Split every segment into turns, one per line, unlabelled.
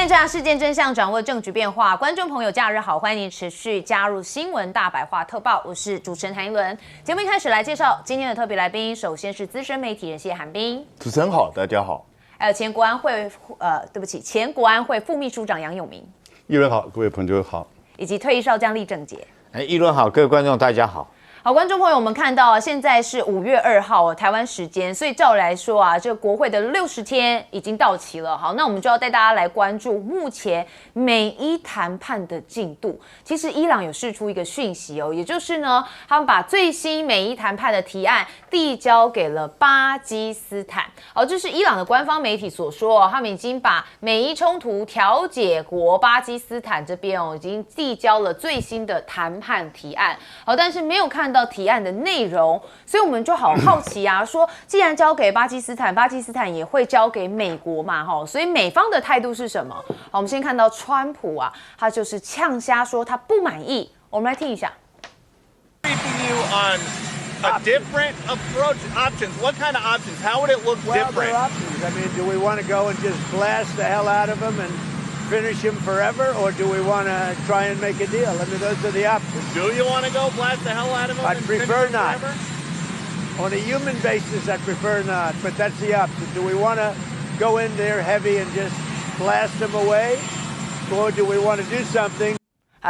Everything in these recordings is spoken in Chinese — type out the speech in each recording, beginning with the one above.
查事件真相，掌握政局变化。观众朋友，假日好，欢迎您持续加入新闻大白话特报，我是主持人谭一伦。节目一开始来介绍今天的特别来宾，首先是资深媒体人谢寒冰，
主持人好，大家好。
还有前国安会副秘书长杨永明，
一伦好，各位朋友好，
以及退役少将厉正杰。
一伦好，各位观众大家好。
好，观众朋友，我们看到啊，现在是5月2号台湾时间，所以照理来说啊，这个国会的60天已经到期了。好，那我们就要带大家来关注目前美伊谈判的进度。其实伊朗有释出一个讯息哦，也就是呢，他们把最新美伊谈判的提案递交给了巴基斯坦。好，这是伊朗的官方媒体所说哦，他们已经把美伊冲突调解国巴基斯坦这边哦，已经递交了最新的谈判提案。好，但是没有看到提案的内容，所以我们就好奇啊，说既然交给巴基斯坦，巴基斯坦也会交给美国嘛，所以美方的态度是什么？好，我们先看到川普啊，他就是呛瞎说他不满意，我们来听一下。
A different approach options. What kind of options? How would it look different?
Well, there are options. I mean, do we want to go and just blast the hell out of them and finish him forever, or do we want to try and make a deal? I mean, those are the options.
Do you want to go blast the hell out of him?
I'd prefer not.
Forever?
On a human basis, I'd prefer not, but that's the option. Do we want to go in there heavy and just blast them away, or do we want to do something?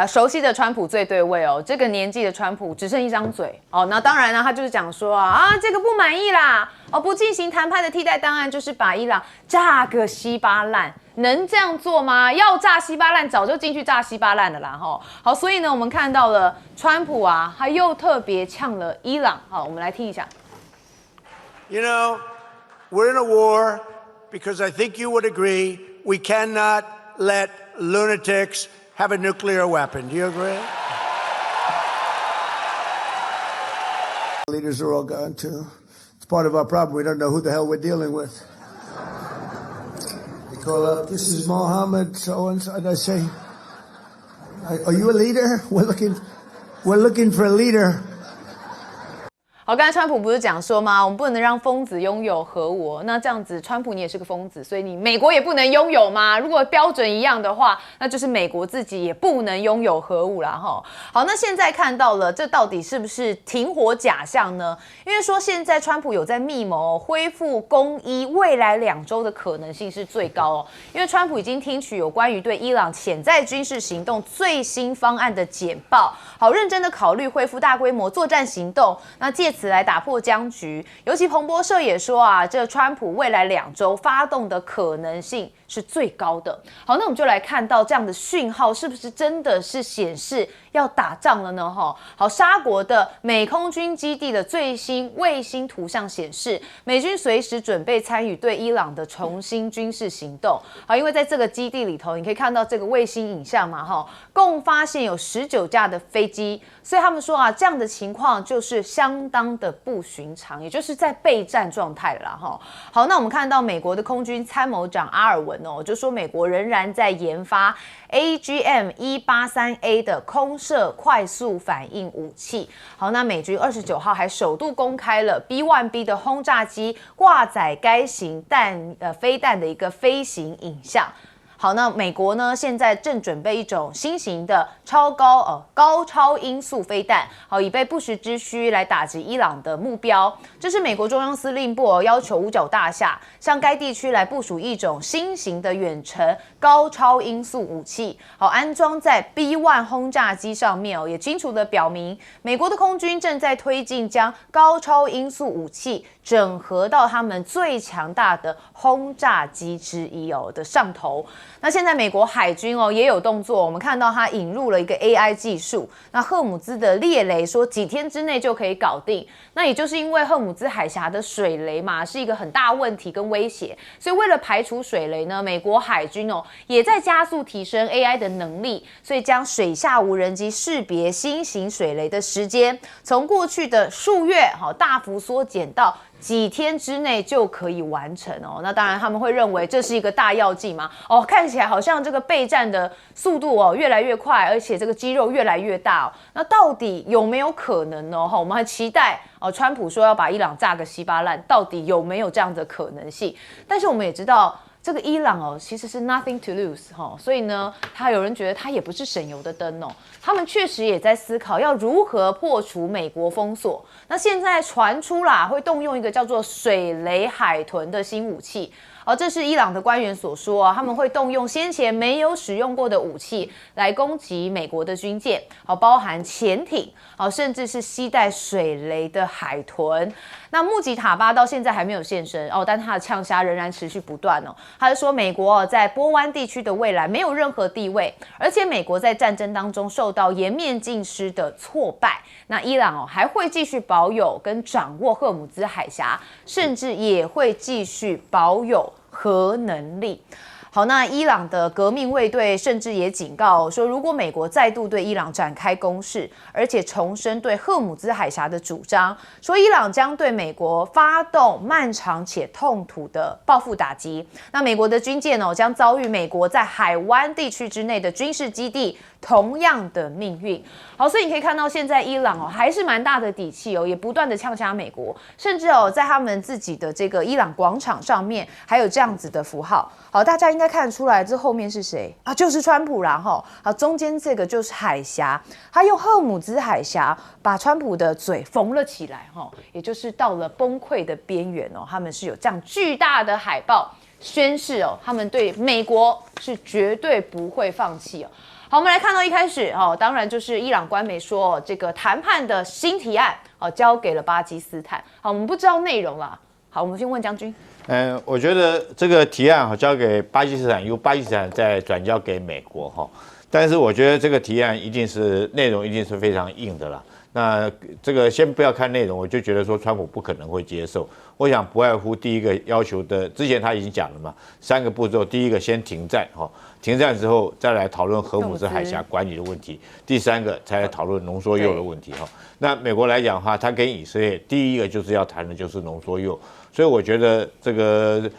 熟悉的川普最对位哦，这个年纪的川普只剩一张嘴哦。那当然呢，他就是讲说这个不满意啦，不进行谈判的替代方案就是把伊朗炸个稀巴烂，能这样做吗？要炸稀巴烂，早就进去炸稀巴烂了啦哈。好，所以呢，我们看到了川普啊，他又特别呛了伊朗。好，我们来听一下。
You know, we're in a war because I think you would agree we cannot let lunatics have a nuclear weapon. Do you agree? Leaders are all gone too. It's part of our problem. We don't know who the hell we're dealing with. They call up, this is Mohammed so-and-so, and I say, are you a leader? We're looking for a leader.
好，刚才川普不是讲说吗？我们不能让疯子拥有核武，那这样子，川普你也是个疯子，所以你美国也不能拥有吗？如果标准一样的话，那就是美国自己也不能拥有核武啦哈。好，那现在看到了，这到底是不是停火假象呢？因为说现在川普有在密谋恢复公医，未来2周的可能性是最高哦。因为川普已经听取有关于对伊朗潜在军事行动最新方案的简报，好认真的考虑恢复大规模作战行动，那借此来打破僵局。尤其彭博社也说啊，这川普未来2周发动的可能性是最高的。好，那我们就来看到这样的讯号是不是真的是显示要打仗了呢？好，沙国的美空军基地的最新卫星图像显示，美军随时准备参与对伊朗的重新军事行动。好，因为在这个基地里头，你可以看到这个卫星影像嘛，共发现有19架的飞机，所以他们说啊，这样的情况就是相当的不寻常，也就是在备战状态了啦。好，那我们看到美国的空军参谋长阿尔文就说美国仍然在研发 AGM-183A 的空射快速反应武器。好，那美军29号还首度公开了 B-1B 的轰炸机挂载该型飞弹的一个飞行影像。好，那美国呢现在正准备一种新型的高超音速飞弹，好，以备不时之需来打击伊朗的目标。这是美国中央司令部要求五角大厦向该地区来部署一种新型的远程高超音速武器，好，安装在 B-1 轰炸机上面也清楚的表明美国的空军正在推进将高超音速武器整合到他们最强大的轰炸机之一的上头。那现在美国海军也有动作，我们看到它引入了一个 AI 技术。那赫姆兹的猎雷说几天之内就可以搞定，那也就是因为赫姆兹海峡的水雷嘛是一个很大问题跟威胁，所以为了排除水雷呢，美国海军也在加速提升 AI 的能力，所以将水下无人机识别新型水雷的时间从过去的数月大幅缩减到几天之内就可以完成那当然他们会认为这是一个大药剂嘛看起来好像这个备战的速度越来越快，而且这个肌肉越来越大那到底有没有可能呢？我们还期待川普说要把伊朗炸个稀巴烂，到底有没有这样的可能性？但是我们也知道这个伊朗哦，其实是 nothing to lose 哈，所以呢，有人觉得它也不是省油的灯哦，他们确实也在思考要如何破除美国封锁。那现在传出啦，会动用一个叫做水雷海豚的新武器。这是伊朗的官员所说啊，他们会动用先前没有使用过的武器来攻击美国的军舰，包含潜艇，甚至是携带水雷的海豚。那穆吉塔巴到现在还没有现身但他的呛虾仍然持续不断哦。他就说，美国在波湾地区的未来没有任何地位，而且美国在战争当中受到颜面尽失的挫败。那伊朗还会继续保有跟掌握荷姆兹海峡，甚至也会继续保有核能力。好，那伊朗的革命卫队甚至也警告说，如果美国再度对伊朗展开攻势，而且重申对荷姆兹海峡的主张，说伊朗将对美国发动漫长且痛苦的报复打击。那美国的军舰将遭遇美国在海湾地区之内的军事基地同样的命运。好，所以你可以看到，现在伊朗还是蛮大的底气也不断的呛瞎美国，甚至在他们自己的这个伊朗广场上面还有这样子的符号。好，大家应该看得出来，这后面是谁啊？就是川普啦齁。好，中间这个就是海峡，他用荷姆兹海峡把川普的嘴缝了起来齁，也就是到了崩溃的边缘他们是有这样巨大的海报宣示他们对美国是绝对不会放弃好，我们来看到一开始当然就是伊朗官媒说这个谈判的新提案交给了巴基斯坦。好，我们不知道内容啦。好，我们先问将军。
我觉得这个提案交给巴基斯坦，由巴基斯坦再转交给美国但是我觉得这个提案内容一定是非常硬的啦。那这个先不要看内容，我就觉得说川普不可能会接受。我想不外乎第一个要求的，之前他已经讲了嘛，3个步骤，第一个先停战停战之后再来讨论荷姆兹海峡管理的问题，第3个才来讨论浓缩铀的问题那美国来讲的话，他跟以色列第一个就是要谈的就是浓缩铀，所以我觉得这个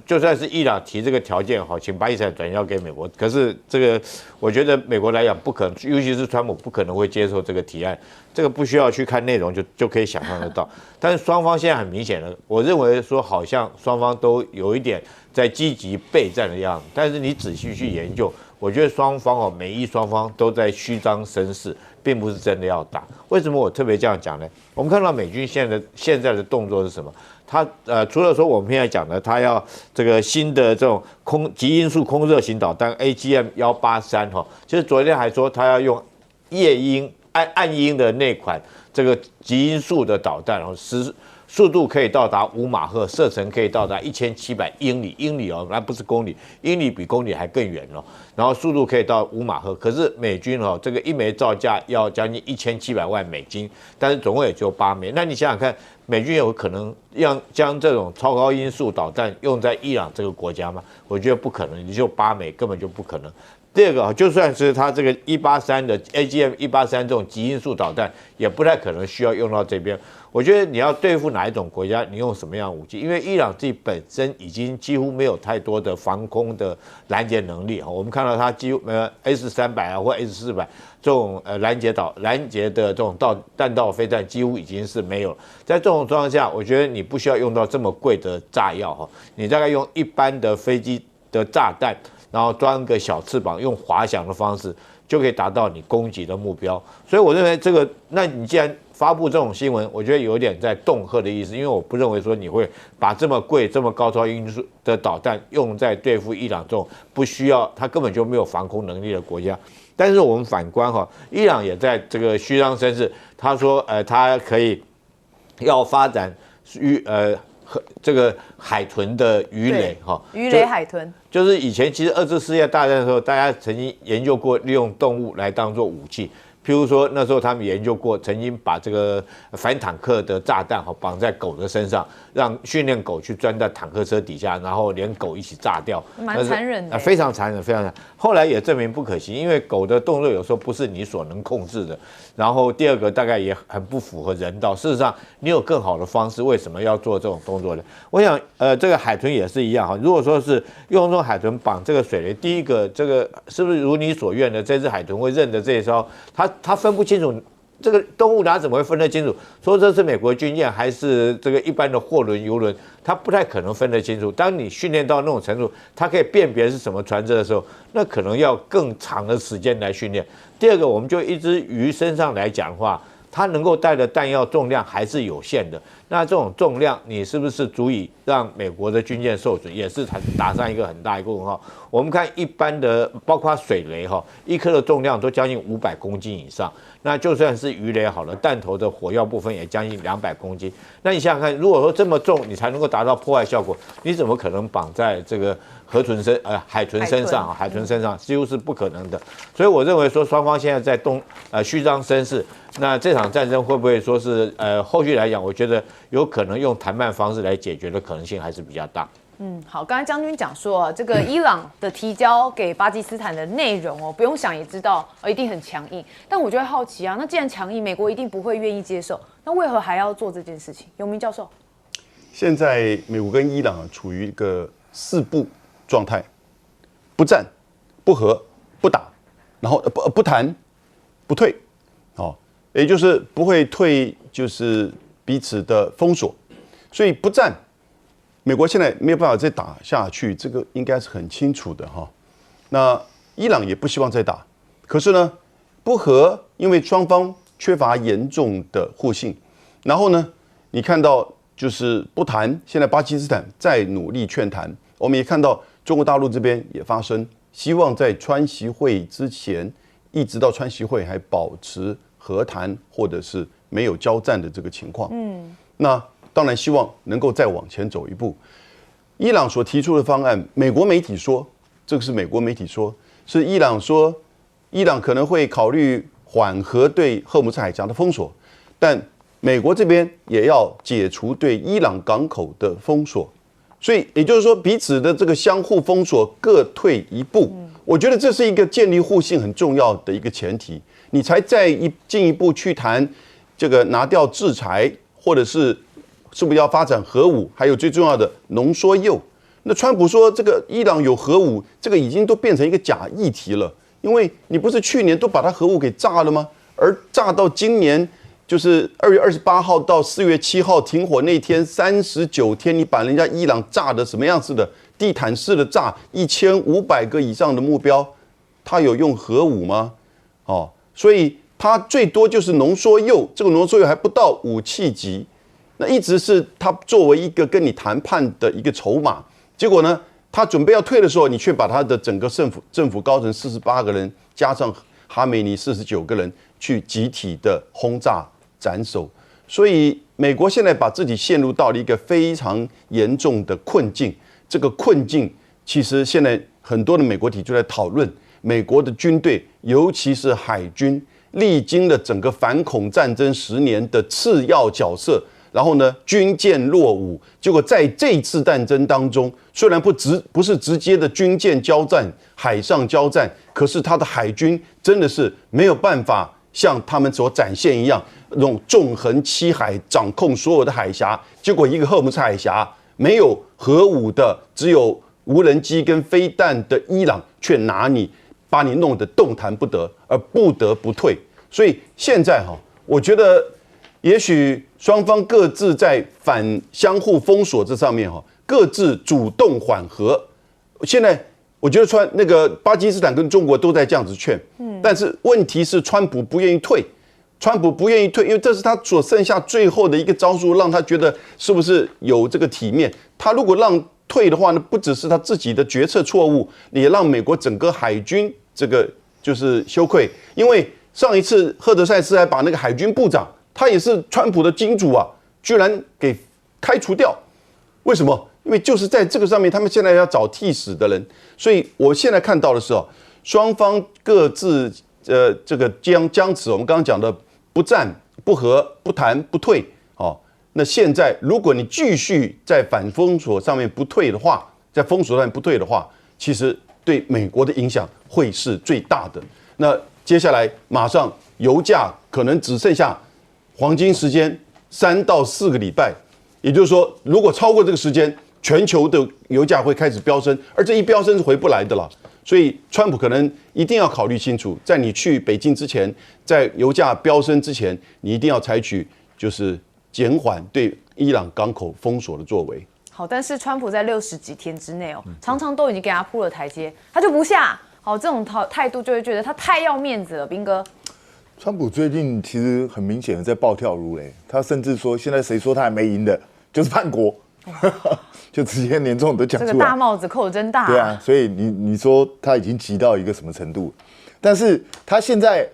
就算是伊朗提这个条件请巴基斯坦转交给美国，可是这个我觉得美国来讲不可能，尤其是川普不可能会接受这个提案，这个不需要去看内容就可以想象得到。但是双方现在很明显的，我认为说好像双方都有一点在积极备战的样子，但是你仔细去研究，我觉得双方美伊双方都在虚张声势，并不是真的要打。为什么我特别这样讲呢？我们看到美军现在的动作是什么？他除了说我们现在讲的，他要这个新的这种极音速空热型导弹 AGM-183其实昨天还说他要用夜鹰暗鹰的那款这个极音速的导弹，速度可以到达5马赫，射程可以到达1700英里，英里那不是公里，英里比公里还更远然后速度可以到5马赫，可是美军这个一枚造价要将近1700万美金，但是总共也只有8枚。那你想想看，美军有可能将这种超高音速导弹用在伊朗这个国家吗？我觉得不可能，你就8枚根本就不可能。第二个，就算是它这个183的 AGM-183这种极音速导弹，也不太可能需要用到这边。我觉得你要对付哪一种国家，你用什么样的武器？因为伊朗自己本身已经几乎没有太多的防空的拦截能力我们看到它几乎S300或S400这种拦截的这种弹道飞弹几乎已经是没有了。在这种状况下，我觉得你不需要用到这么贵的炸药你大概用一般的飞机的炸弹，然后装个小翅膀，用滑翔的方式就可以达到你攻击的目标。所以我认为这个，那你既然发布这种新闻，我觉得有点在恫吓的意思，因为我不认为说你会把这么贵、这么高超音速的导弹用在对付伊朗这种不需要，他根本就没有防空能力的国家。但是我们反观伊朗也在这个虚张声势，他说他可以要发展这个海豚的鱼雷
鱼雷海豚
就是以前其实2次世界大战的时候，大家曾经研究过利用动物来当做武器。譬如说，那时候他们研究过，曾经把这个反坦克的炸弹绑在狗的身上，让训练狗去钻在坦克车底下，然后连狗一起炸掉，
蛮残忍的，
非常残忍，非常残忍。后来也证明不可行，因为狗的动作有时候不是你所能控制的。然后第二个大概也很不符合人道。事实上，你有更好的方式，为什么要做这种动作呢？我想，这个海豚也是一样如果说是用这种海豚绑这个水雷，第一个，这个是不是如你所愿的，这只海豚会认得这一艘？它分不清楚这个动物哪怎么会分得清楚？说这是美国军舰还是这个一般的货轮、游轮，它不太可能分得清楚。当你训练到那种程度，它可以辨别是什么船只的时候，那可能要更长的时间来训练。第二个，我们就一只鱼身上来讲的话，它能够带的弹药重量还是有限的。那这种重量，你是不是足以让美国的军舰受损，也是打上一个很大一个问号。我们看一般的，包括水雷哈，一颗的重量都将近500公斤以上。那就算是鱼雷好了，弹头的火药部分也将近200公斤。那你想想看，如果说这么重，你才能够达到破坏效果，你怎么可能绑在这个海豚身上啊？海豚身上几乎是不可能的。所以我认为说，双方现在在虚张声势。那这场战争会不会说是后续来讲，我觉得有可能用谈判方式来解决的可能性还是比较大。
好，刚才将军讲说，这个伊朗的提交给巴基斯坦的内容不用想也知道，一定很强硬。但我就会好奇啊，那既然强硬，美国一定不会愿意接受，那为何还要做这件事情？永明教授，
现在美国跟伊朗处于一个4不状态：不战、不和、不打，然后不谈、不退，也就是不会退，就是彼此的封锁，所以不战。美国现在没有办法再打下去，这个应该是很清楚的哈。那伊朗也不希望再打，可是呢，不和，因为双方缺乏严重的互信。然后呢，你看到就是不谈，现在巴基斯坦在努力劝谈，我们也看到中国大陆这边也发声，希望在川习会之前，一直到川习会还保持和谈或者是没有交战的这个情况。那当然希望能够再往前走一步。伊朗所提出的方案，美国媒体说，这个是美国媒体说，是伊朗说，伊朗可能会考虑缓和对荷姆斯海峡的封锁，但美国这边也要解除对伊朗港口的封锁。所以也就是说，彼此的这个相互封锁，各退一步。我觉得这是一个建立互信很重要的一个前提，你才再进一步去谈这个拿掉制裁，或者是不是要发展核武，还有最重要的浓缩铀。那川普说这个伊朗有核武，这个已经都变成一个假议题了，因为你不是去年都把它核武给炸了吗？而炸到今年就是2月28号到4月7号停火那天39天，你把人家伊朗炸的什么样子的？地毯式的炸1500个以上的目标，他有用核武吗？所以他最多就是浓缩铀，这个浓缩铀还不到武器级，那一直是他作为一个跟你谈判的一个筹码。结果呢，他准备要退的时候，你却把他的整个政府高层48个人加上哈梅尼49个人去集体的轰炸斩首。所以美国现在把自己陷入到了一个非常严重的困境。这个困境其实现在很多的美国体就在讨论，美国的军队，尤其是海军，历经了整个反恐战争10年的次要角色，然后呢，军舰落伍，结果在这一次战争当中，虽然不是直接的军舰交战、海上交战，可是他的海军真的是没有办法像他们所展现一样，那种纵横七海，掌控所有的海峡，结果一个荷姆斯海峡没有核武的，只有无人机跟飞弹的伊朗却把你弄得动弹不得，而不得不退。所以现在我觉得也许双方各自在相互封锁这上面各自主动缓和。现在我觉得那个巴基斯坦跟中国都在这样子劝，但是问题是川普不愿意退。川普不愿意退，因为这是他所剩下最后的一个招数，让他觉得是不是有这个体面。他如果让退的话呢，不只是他自己的决策错误，也让美国整个海军这个就是羞愧。因为上一次赫德塞斯还把那个海军部长，他也是川普的金主啊，居然给开除掉。为什么？因为就是在这个上面，他们现在要找替死的人。所以我现在看到的是双方各自这个僵持。我们刚刚讲的。不战、不和、不谈、不退，那现在如果你继续在反封锁上面不退的话，在封锁上面不退的话，其实对美国的影响会是最大的。那接下来马上油价可能只剩下黄金时间3到4个礼拜，也就是说，如果超过这个时间，全球的油价会开始飙升，而这一飙升是回不来的了。所以川普可能一定要考虑清楚，在你去北京之前，在油价飙升之前，你一定要采取就是减缓对伊朗港口封锁的作为。
好，但是川普在60几天之内常常都已经给他铺了台阶，他就不下。好，这种态度就会觉得他太要面子了，彬哥。
川普最近其实很明显的在暴跳如雷，他甚至说现在谁说他还没赢的，就是叛国，就直接连这种都讲出来。
这个大帽子扣得真大。
对啊，所以你说他已经急到一个什么程度？但是他现在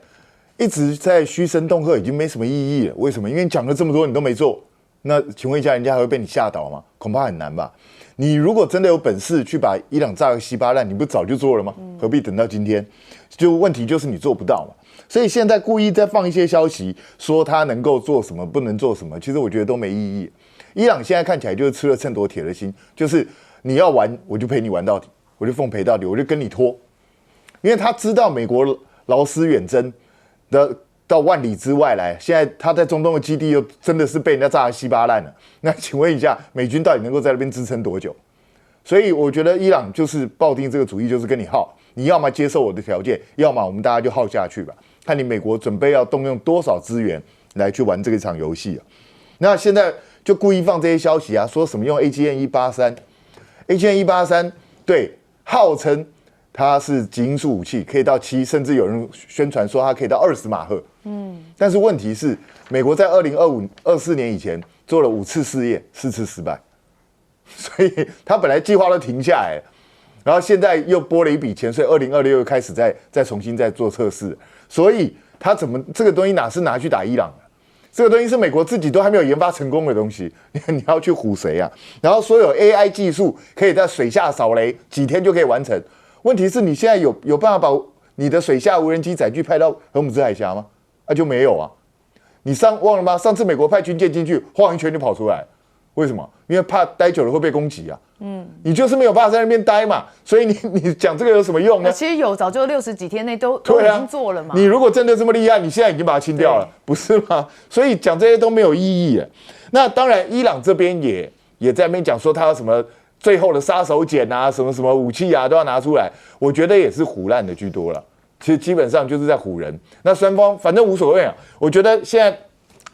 一直在嘘声恫吓，已经没什么意义了。为什么？因为你讲了这么多，你都没做。那请问一下，人家还会被你吓倒吗？恐怕很难吧。你如果真的有本事去把伊朗炸个稀巴烂，你不早就做了吗？何必等到今天？就问题就是你做不到嘛。所以现在故意再放一些消息，说他能够做什么，不能做什么，其实我觉得都没意义。伊朗现在看起来就是吃了秤砣铁了心，就是你要玩，我就陪你玩到底，我就奉陪到底，我就跟你拖，因为他知道美国劳师远征的到万里之外来，现在他在中东的基地又真的是被人家炸得稀巴烂了。那请问一下，美军到底能够在那边支撑多久？所以我觉得伊朗就是抱定这个主意，就是跟你耗，你要么接受我的条件，要么我们大家就耗下去吧。看你美国准备要动用多少资源来去玩这一场游戏啊？那现在就故意放这些消息啊，说什么用 AGM-183，AGM-183对，号称它是极音速武器，可以到7，甚至有人宣传说它可以到20马赫。但是问题是，美国在2024年以前做了5次试验，4次失败，所以他本来计划都停下来了，然后现在又拨了一笔钱，所以2026又开始再重新再做测试。所以他怎么这个东西哪是拿去打伊朗的？这个东西是美国自己都还没有研发成功的东西，你要去唬谁啊？然后所有 AI 技术可以在水下扫雷，几天就可以完成。问题是你现在有办法把你的水下无人机载具派到荷姆兹海峡吗？就没有啊。你忘了吗？上次美国派军舰进去晃一圈就跑出来，为什么？因为怕待久了会被攻击啊。你就是没有办法在那边待嘛，所以你讲这个有什么用呢？
其实早就60几天内都已经做了嘛。
你如果真的这么厉害，你现在已经把它清掉了，不是吗？所以讲这些都没有意义。那当然，伊朗这边也在那边讲说他有什么最后的杀手锏啊，什么什么武器啊都要拿出来，我觉得也是唬烂的居多了。其实基本上就是在唬人。那双方反正无所谓啊。我觉得现在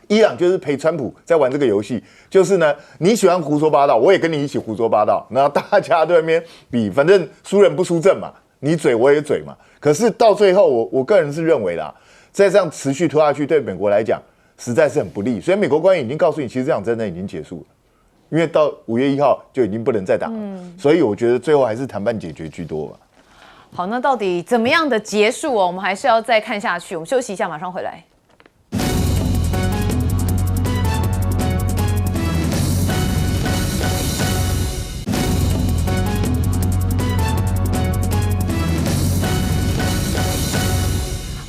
伊朗就是陪川普在玩这个游戏，就是呢，你喜欢胡说八道，我也跟你一起胡说八道，然后大家对面比，反正输人不输阵嘛，你嘴我也嘴嘛。可是到最后，我个人是认为啦，再这样持续拖下去，对美国来讲实在是很不利。所以美国官员已经告诉你，其实这场战争已经结束了，因为到5月1号就已经不能再打了。所以我觉得最后还是谈判解决居多吧。
好，那到底怎么样的结束我们还是要再看下去。我们休息一下，马上回来。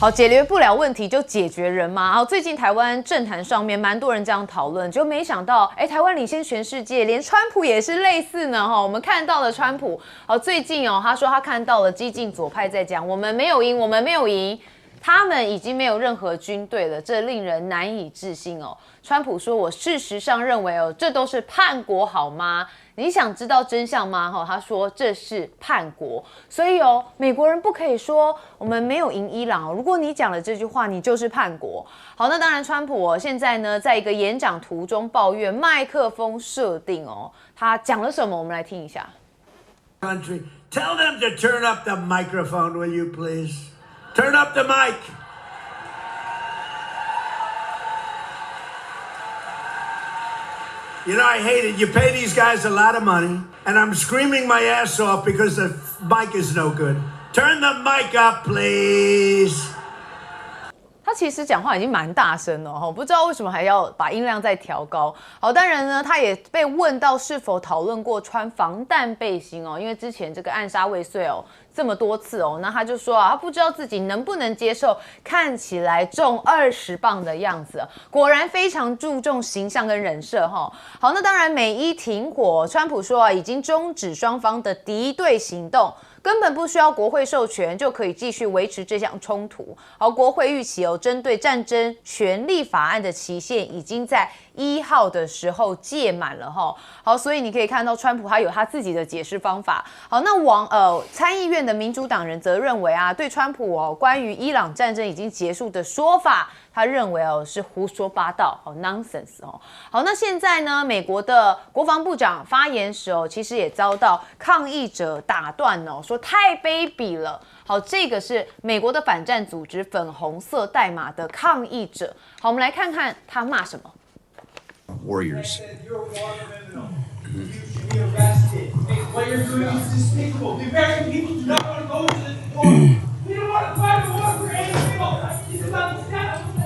好，解决不了问题就解决人嘛。好，最近台湾政坛上面蛮多人这样讨论，就没想到，台湾领先全世界，连川普也是类似呢。我们看到了川普，最近他说他看到了激进左派在讲，我们没有赢，我们没有赢，他们已经没有任何军队了，这令人难以置信哦。川普说，我事实上认为这都是叛国，好吗？你想知道真相吗？他说这是叛国，所以美国人不可以说我们没有赢伊朗如果你讲了这句话，你就是叛国。好，那当然，川普现在呢，在一个演讲途中抱怨麦克风设定他讲了什么？我们来听一下。
Country, tell them to turn up the microphone, will you please? Turn up the mic. You know, I hate it. You pay these guys a lot of money, and I'm screaming my ass off because the mic is no good. Turn the mic up, please.
他其实讲话已经蛮大声了不知道为什么还要把音量再调高。好，当然呢，他也被问到是否讨论过穿防弹背心因为之前这个暗杀未遂这么多次那他就说他不知道自己能不能接受看起来重20磅的样子果然非常注重形象跟人设好，那当然美伊停火，川普说已经终止双方的敌对行动。根本不需要国会授权就可以继续维持这项冲突。好，国会预期针对战争权利法案的期限已经在1号的时候届满了哈。好，所以你可以看到川普他有他自己的解释方法。好，那参议院的民主党人则认为啊，对川普关于伊朗战争已经结束的说法，他认为是胡说八道，nonsense 哦。好，那现在呢，美国的国防部长发言时其实也遭到抗议者打断说太卑鄙了。好，这个是美国的反战组织粉红色代码的抗议者。好，我们来看看他骂什么。
Warriors.
You should be arrested. What you're doing is despicable. The American people do not want to go to this war. We don't want to fight a war for any people. It's about the status quo.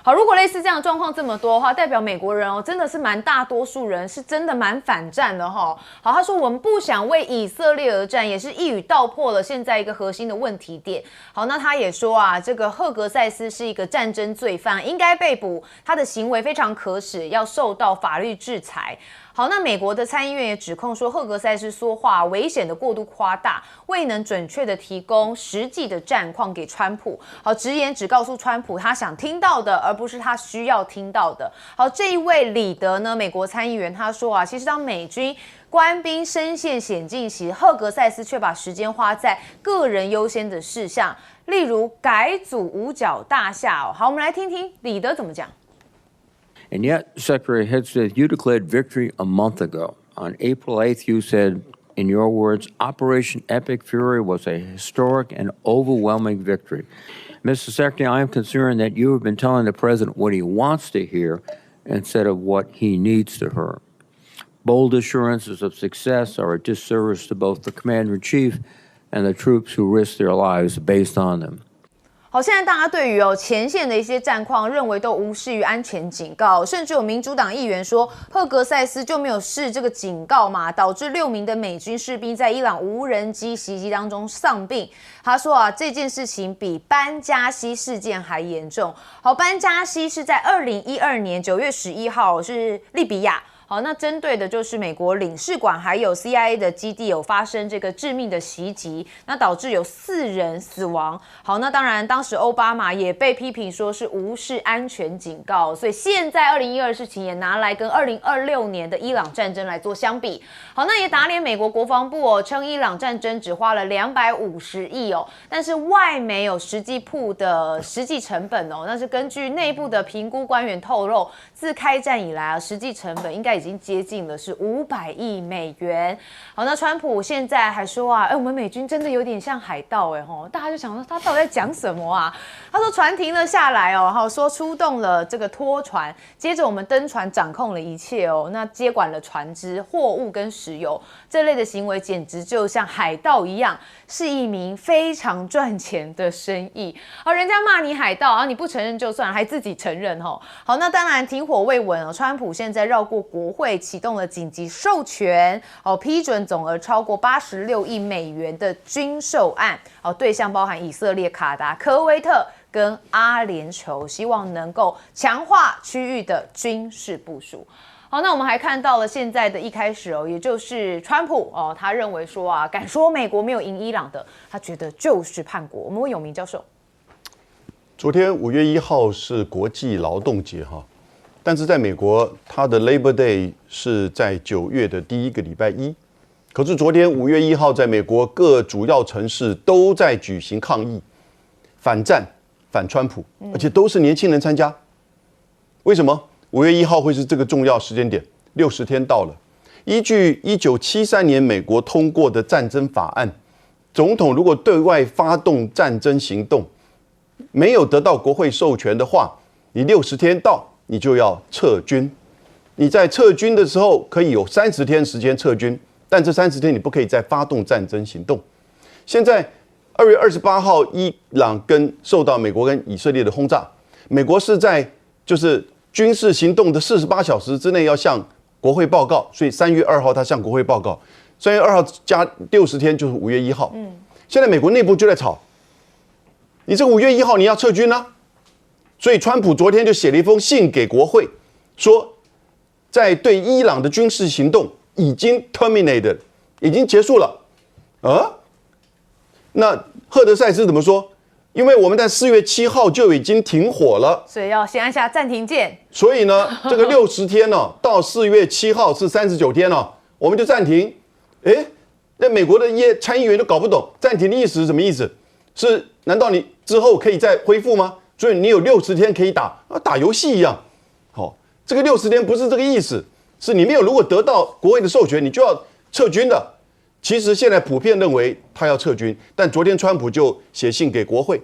好，如果类似这样的状况这么多的话，代表美国人真的是蛮大多数人是真的蛮反战的哈。好，他说我们不想为以色列而战，也是一语道破了现在一个核心的问题点。好，那他也说啊，这个赫格塞斯是一个战争罪犯，应该被捕，他的行为非常可耻，要受到法律制裁。好，那美国的参议院也指控说，赫格塞斯说话危险的过度夸大，未能准确的提供实际的战况给川普。好，直言只告诉川普他想听到的，而不是他需要听到的。好，这一位李德呢，美国参议员他说啊，其实当美军官兵身陷险境时，赫格塞斯却把时间花在个人优先的事项，例如改组五角大厦。好，我们来听听李德怎么讲。
And yet, Secretary Hegseth, you declared victory a month ago. On April 8th, you said, in your words, Operation Epic Fury was a historic and overwhelming victory. Mr. Secretary, I am concerned that you have been telling the president what he wants to hear instead of what he needs to hear. Bold assurances of success are a disservice to both the commander-in-chief and the troops who risk their lives based on them.
好，现在大家对于前线的一些战况认为都无视于安全警告，甚至有民主党议员说，赫格塞斯就没有视这个警告嘛，导致6名的美军士兵在伊朗无人机袭击当中丧命。他说啊，这件事情比班加西事件还严重。好，班加西是在2012年9月11号是利比亚。好，那针对的就是美国领事馆还有 CIA 的基地有发生这个致命的袭击，那导致有4人死亡。好，那当然当时奥巴马也被批评说是无视安全警告，所以现在2012事情也拿来跟2026年的伊朗战争来做相比。好，那也打脸美国国防部称伊朗战争只花了250亿但是外媒有实际铺的实际成本那是根据内部的评估官员透露，自开战以来实际成本应该已经接近了是500亿美元。好，那川普现在还说啊，我们美军真的有点像海盗大家就想说他到底在讲什么啊？他说船停了下来说出动了这个拖船，接着我们登船掌控了一切那接管了船只、货物跟石油，这类的行为简直就像海盗一样，是一名非常赚钱的生意。好，人家骂你海盗你不承认就算了，还自己承认好，那当然停火未稳川普现在绕过国会启动了紧急授权批准总额超过86亿美元的军售案对象包含以色列、卡达、科威特跟阿联酋，希望能够强化区域的军事部署。好，那我们还看到了现在的一开始也就是川普他认为说啊，敢说美国没有赢伊朗的，他觉得就是叛国。我们问永明教授，
昨天5月1号是国际劳动节哈。但是在美国，它的 Labor Day 是在9月的第1个礼拜一。可是昨天5月1号，在美国各主要城市都在举行抗议，反战、反川普，而且都是年轻人参加。为什么5月1号会是这个重要时间点？60天到了，依据1973年美国通过的战争法案，总统如果对外发动战争行动，没有得到国会授权的话，你60天到。你就要撤军，你在撤军的时候可以有30天时间撤军，但这30天你不可以再发动战争行动。现在2月28号，伊朗受到美国跟以色列的轰炸，美国是在就是军事行动的48小时之内要向国会报告，所以3月2号他向国会报告，3月2号加60天就是5月1号。现在美国内部就在吵，你这个5月1号你要撤军啊。所以，川普昨天就写了一封信给国会，说，在对伊朗的军事行动已经 terminated， 已经结束了。那赫德塞斯怎么说？因为我们在4月7号就已经停火了，
所以要先按下暂停键。
所以呢，这个60天呢，到4月7号是39天了，我们就暂停。那美国的参议员都搞不懂暂停的意思是什么意思？难道你之后可以再恢复吗？所以你有60天可以打游戏一样。这个60天不是这个意思，是你没有如果得到国会的授权，你就要撤军的。其实现在普遍认为他要撤军，但昨天川普就写信给国会，《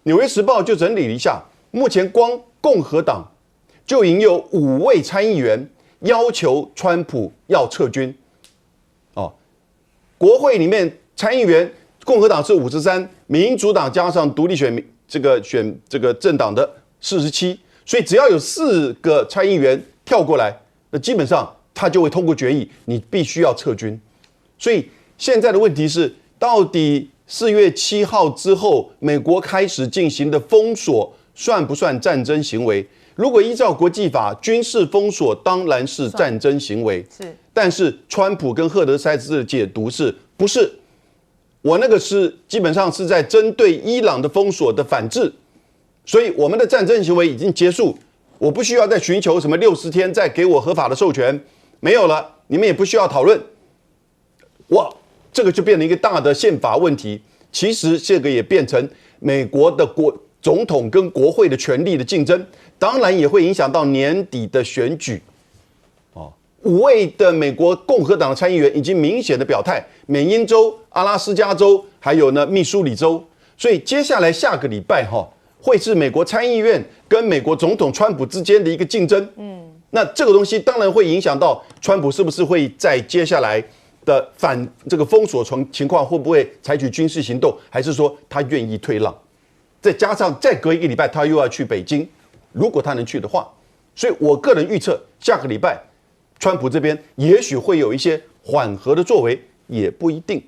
纽约时报》就整理了一下，目前光共和党就已经有5位参议员要求川普要撤军。国会里面参议员共和党是53，民主党加上独立选政党的47，所以只要有4个参议员跳过来，那基本上他就会通过决议，你必须要撤军。所以现在的问题是，到底4月7号之后，美国开始进行的封锁算不算战争行为？如果依照国际法，军事封锁当然是战争行为。
是，
但是川普跟赫德塞斯的解读是不是？我那个是基本上是在针对伊朗的封锁的反制，所以我们的战争行为已经结束，我不需要再寻求什么60天再给我合法的授权，没有了，你们也不需要讨论。这个就变成一个大的宪法问题。其实这个也变成美国的总统跟国会的权力的竞争，当然也会影响到年底的选举。5位的美国共和党的参议员已经明显的表态，缅因州、阿拉斯加州，还有呢密苏里州。所以接下来下个礼拜会是美国参议院跟美国总统川普之间的一个竞争。那这个东西当然会影响到川普是不是会在接下来的这个封锁情况会不会采取军事行动，还是说他愿意退让？再加上再隔1个礼拜他又要去北京，如果他能去的话，所以我个人预测下个礼拜川普这边也许会有一些缓和的作为，也不一定。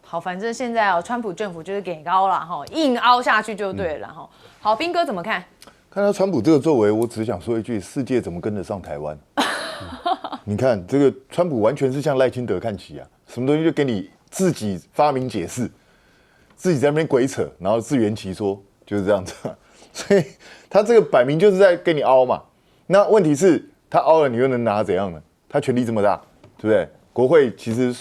好，反正现在川普政府就是给高了硬凹下去就对了好，彬哥怎么看？
看到川普这个作为，我只想说一句：世界怎么跟得上台湾？你看这个川普完全是向赖清德看齐啊，什么东西就给你自己发明解释，自己在那边鬼扯，然后自圆其说，就是这样子。所以他这个摆明就是在跟你凹嘛。那问题是，他凹了，你又能拿他怎样呢？他权力这么大，对不对？国会其实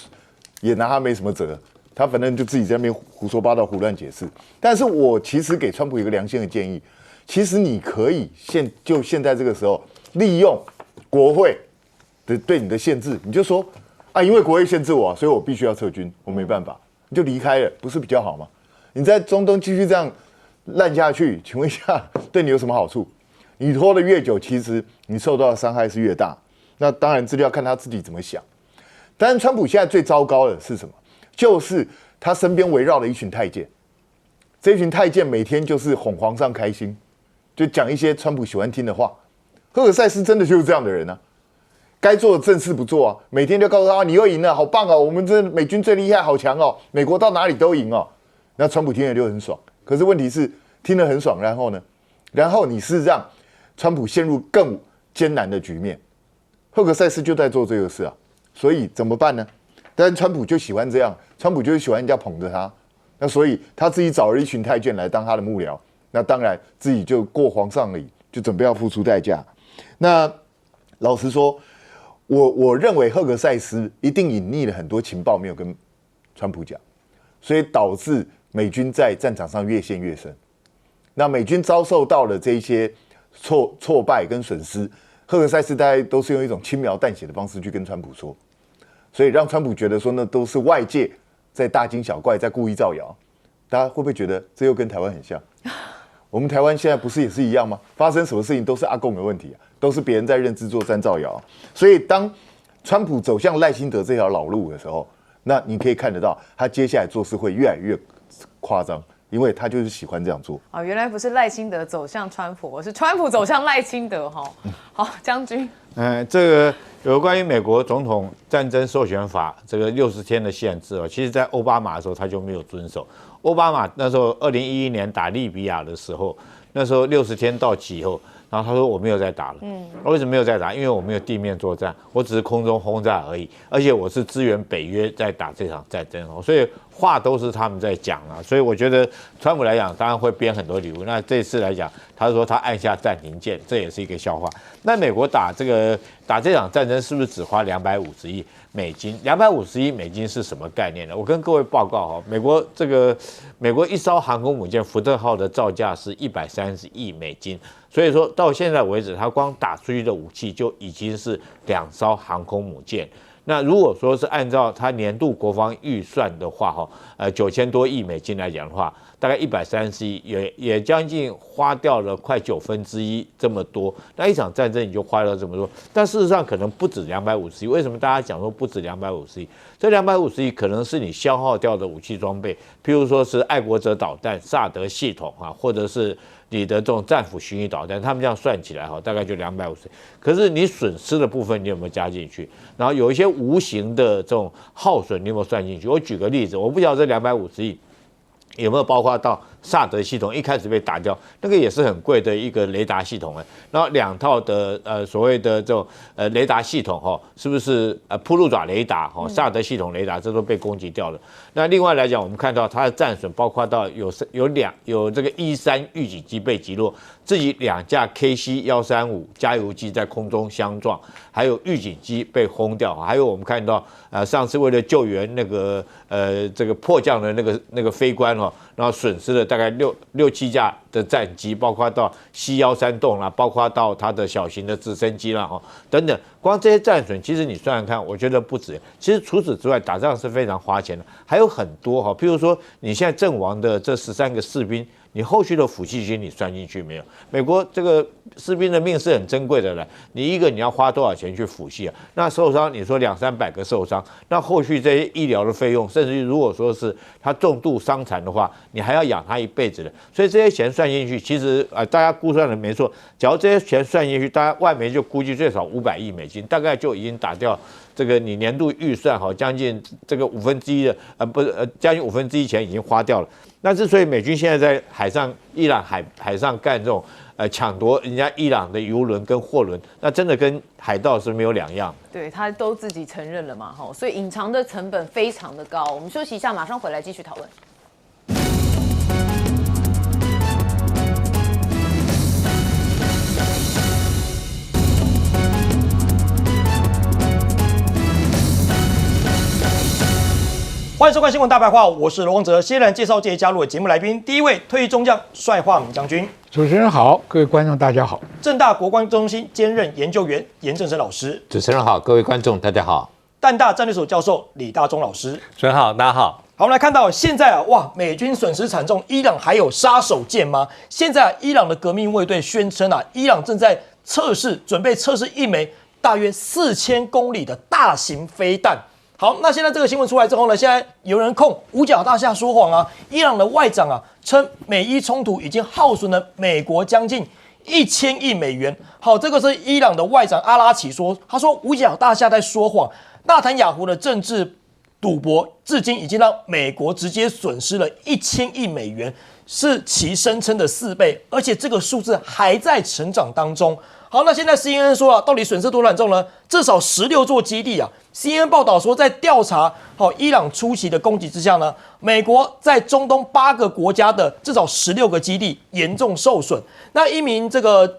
也拿他没什么辙，他反正就自己在那边胡说八道、胡乱解释。但是我其实给川普一个良心的建议，其实你可以现在这个时候利用国会的对你的限制，你就说因为国会限制我，所以我必须要撤军，我没办法，你就离开了，不是比较好吗？你在中东继续这样烂下去，请问一下，对你有什么好处？你拖得越久，其实你受到的伤害是越大。那当然，这就要看他自己怎么想。但是川普现在最糟糕的是什么？就是他身边围绕了一群太监，这群太监每天就是哄皇上开心，就讲一些川普喜欢听的话。赫尔塞斯真的就是这样的人啊，该做的正事不做啊，每天就告诉他你又赢了，好棒哦，我们这美军最厉害，好强哦，美国到哪里都赢哦。那川普听了就很爽，可是问题是听得很爽，然后呢？然后你是让川普陷入更艰难的局面。赫格塞斯就在做这个事啊，所以怎么办呢？但是川普就喜欢这样，川普就是喜欢人家捧着他，那所以他自己找了一群太监来当他的幕僚，那当然自己就过皇上而已，就准备要付出代价。那老实说，我认为赫格塞斯一定隐匿了很多情报没有跟川普讲，所以导致美军在战场上越陷越深。那美军遭受到了这些挫败跟损失，赫格塞斯大概都是用一种轻描淡写的方式去跟川普说，所以让川普觉得说那都是外界在大惊小怪，在故意造谣。大家会不会觉得这又跟台湾很像？我们台湾现在不是也是一样吗？发生什么事情都是阿共的问题都是别人在认知作战造谣。所以当川普走向赖清德这条老路的时候，那你可以看得到他接下来做事会越来越夸张。因为他就是喜欢这样做
原来不是赖清德走向川普，而是川普走向赖清德好，将军，
这个有关于美国总统战争授权法这个60天的限制其实在奥巴马的时候他就没有遵守。奥巴马那时候2011年打利比亚的时候，那时候60天到期以后，然后他说我没有再打了。为什么没有再打？因为我没有地面作战，我只是空中轰炸而已，而且我是支援北约在打这场战争所以话都是他们在讲啊，所以我觉得川普来讲，当然会编很多理由。那这次来讲，他说他按下暂停键，这也是一个笑话。那美国打这场战争是不是只花250亿美金？250亿美金是什么概念呢？我跟各位报告哈，美国一艘航空母舰福特号的造价是130亿美金，所以说到现在为止，它光打出去的武器就已经是2艘航空母舰。那如果说是按照它年度国防预算的话，9000多亿美金来讲的话，大概130亿，也将近花掉了快1/9这么多。那一场战争你就花了这么多，但事实上可能不止250亿。为什么大家讲说不止250亿？这250亿可能是你消耗掉的武器装备，譬如说是爱国者导弹、萨德系统或者是你的这种战斧巡弋导弹，他们这样算起来大概就250亿。可是你损失的部分你有没有加进去？然后有一些无形的这种耗损你有没有算进去？我举个例子，我不晓得这250亿有没有包括到萨德系统一开始被打掉，那个也是很贵的一个雷达系统然后2套的所谓的这种雷达系统是不是铺路爪雷达萨德系统雷达这都被攻击掉了。那另外来讲，我们看到它的战损包括到有这个E3预警机被击落，自己2架 KC-135加油机在空中相撞，还有预警机被轰掉，还有我们看到上次为了救援这个迫降的那个飞官然后损失了大概6、7架的战机，包括到 C-13洞啦，包括到它的小型的直升机啦等等，光这些战损，其实你算算看，我觉得不止。其实除此之外，打仗是非常花钱的，还有很多譬如说你现在阵亡的这13个士兵，你后续的辅系军你算进去没有？美国这个士兵的命是很珍贵的了，你要花多少钱去辅系啊？那受伤你说200-300个受伤，那后续这些医疗的费用，甚至于如果说是他重度伤残的话，你还要养他一辈子的，所以这些钱算进去，其实大家估算的没错，只要这些钱算进去，大家外媒就估计最少500亿美金，大概就已经打掉这个你年度预算将近这个1/5的将近1/5钱已经花掉了。那之所以美军现在在伊朗海上干这种抢夺人家伊朗的油轮跟货轮，那真的跟海盗是没有两样。
对，他都自己承认了嘛，所以隐藏的成本非常的高。我们休息一下，马上回来继续讨论。
欢迎收看《新闻大白话》，我是罗光哲。先来介绍这些加入的节目来宾。第一位，退役中将帅化敏将军。
主持人好，各位观众大家好。
政大国关中心兼任研究员严正声老师。
主持人好，各位观众大家好。
淡大战略所教授李大忠老师。
主持人好，大家好。
好，我们来看到现在美军损失惨重，伊朗还有杀手锏吗？现在伊朗的革命卫队宣称伊朗正在准备测试一枚大约4000公里的大型飞弹。好，那现在这个新闻出来之后呢，现在有人控五角大厦说谎伊朗的外长称美伊冲突已经耗损了美国将近1000亿美元。好，这个是伊朗的外长阿拉奇说，他说五角大厦在说谎，纳坦雅胡的政治赌博至今已经让美国直接损失了1000亿美元，是其声称的4倍，而且这个数字还在成长当中。好，那现在 CNN 说到底损失多惨重呢？至少16座基地CNN 报道说，在调查伊朗初期的攻击之下呢，美国在中东8个国家的至少16个基地严重受损。那一名这个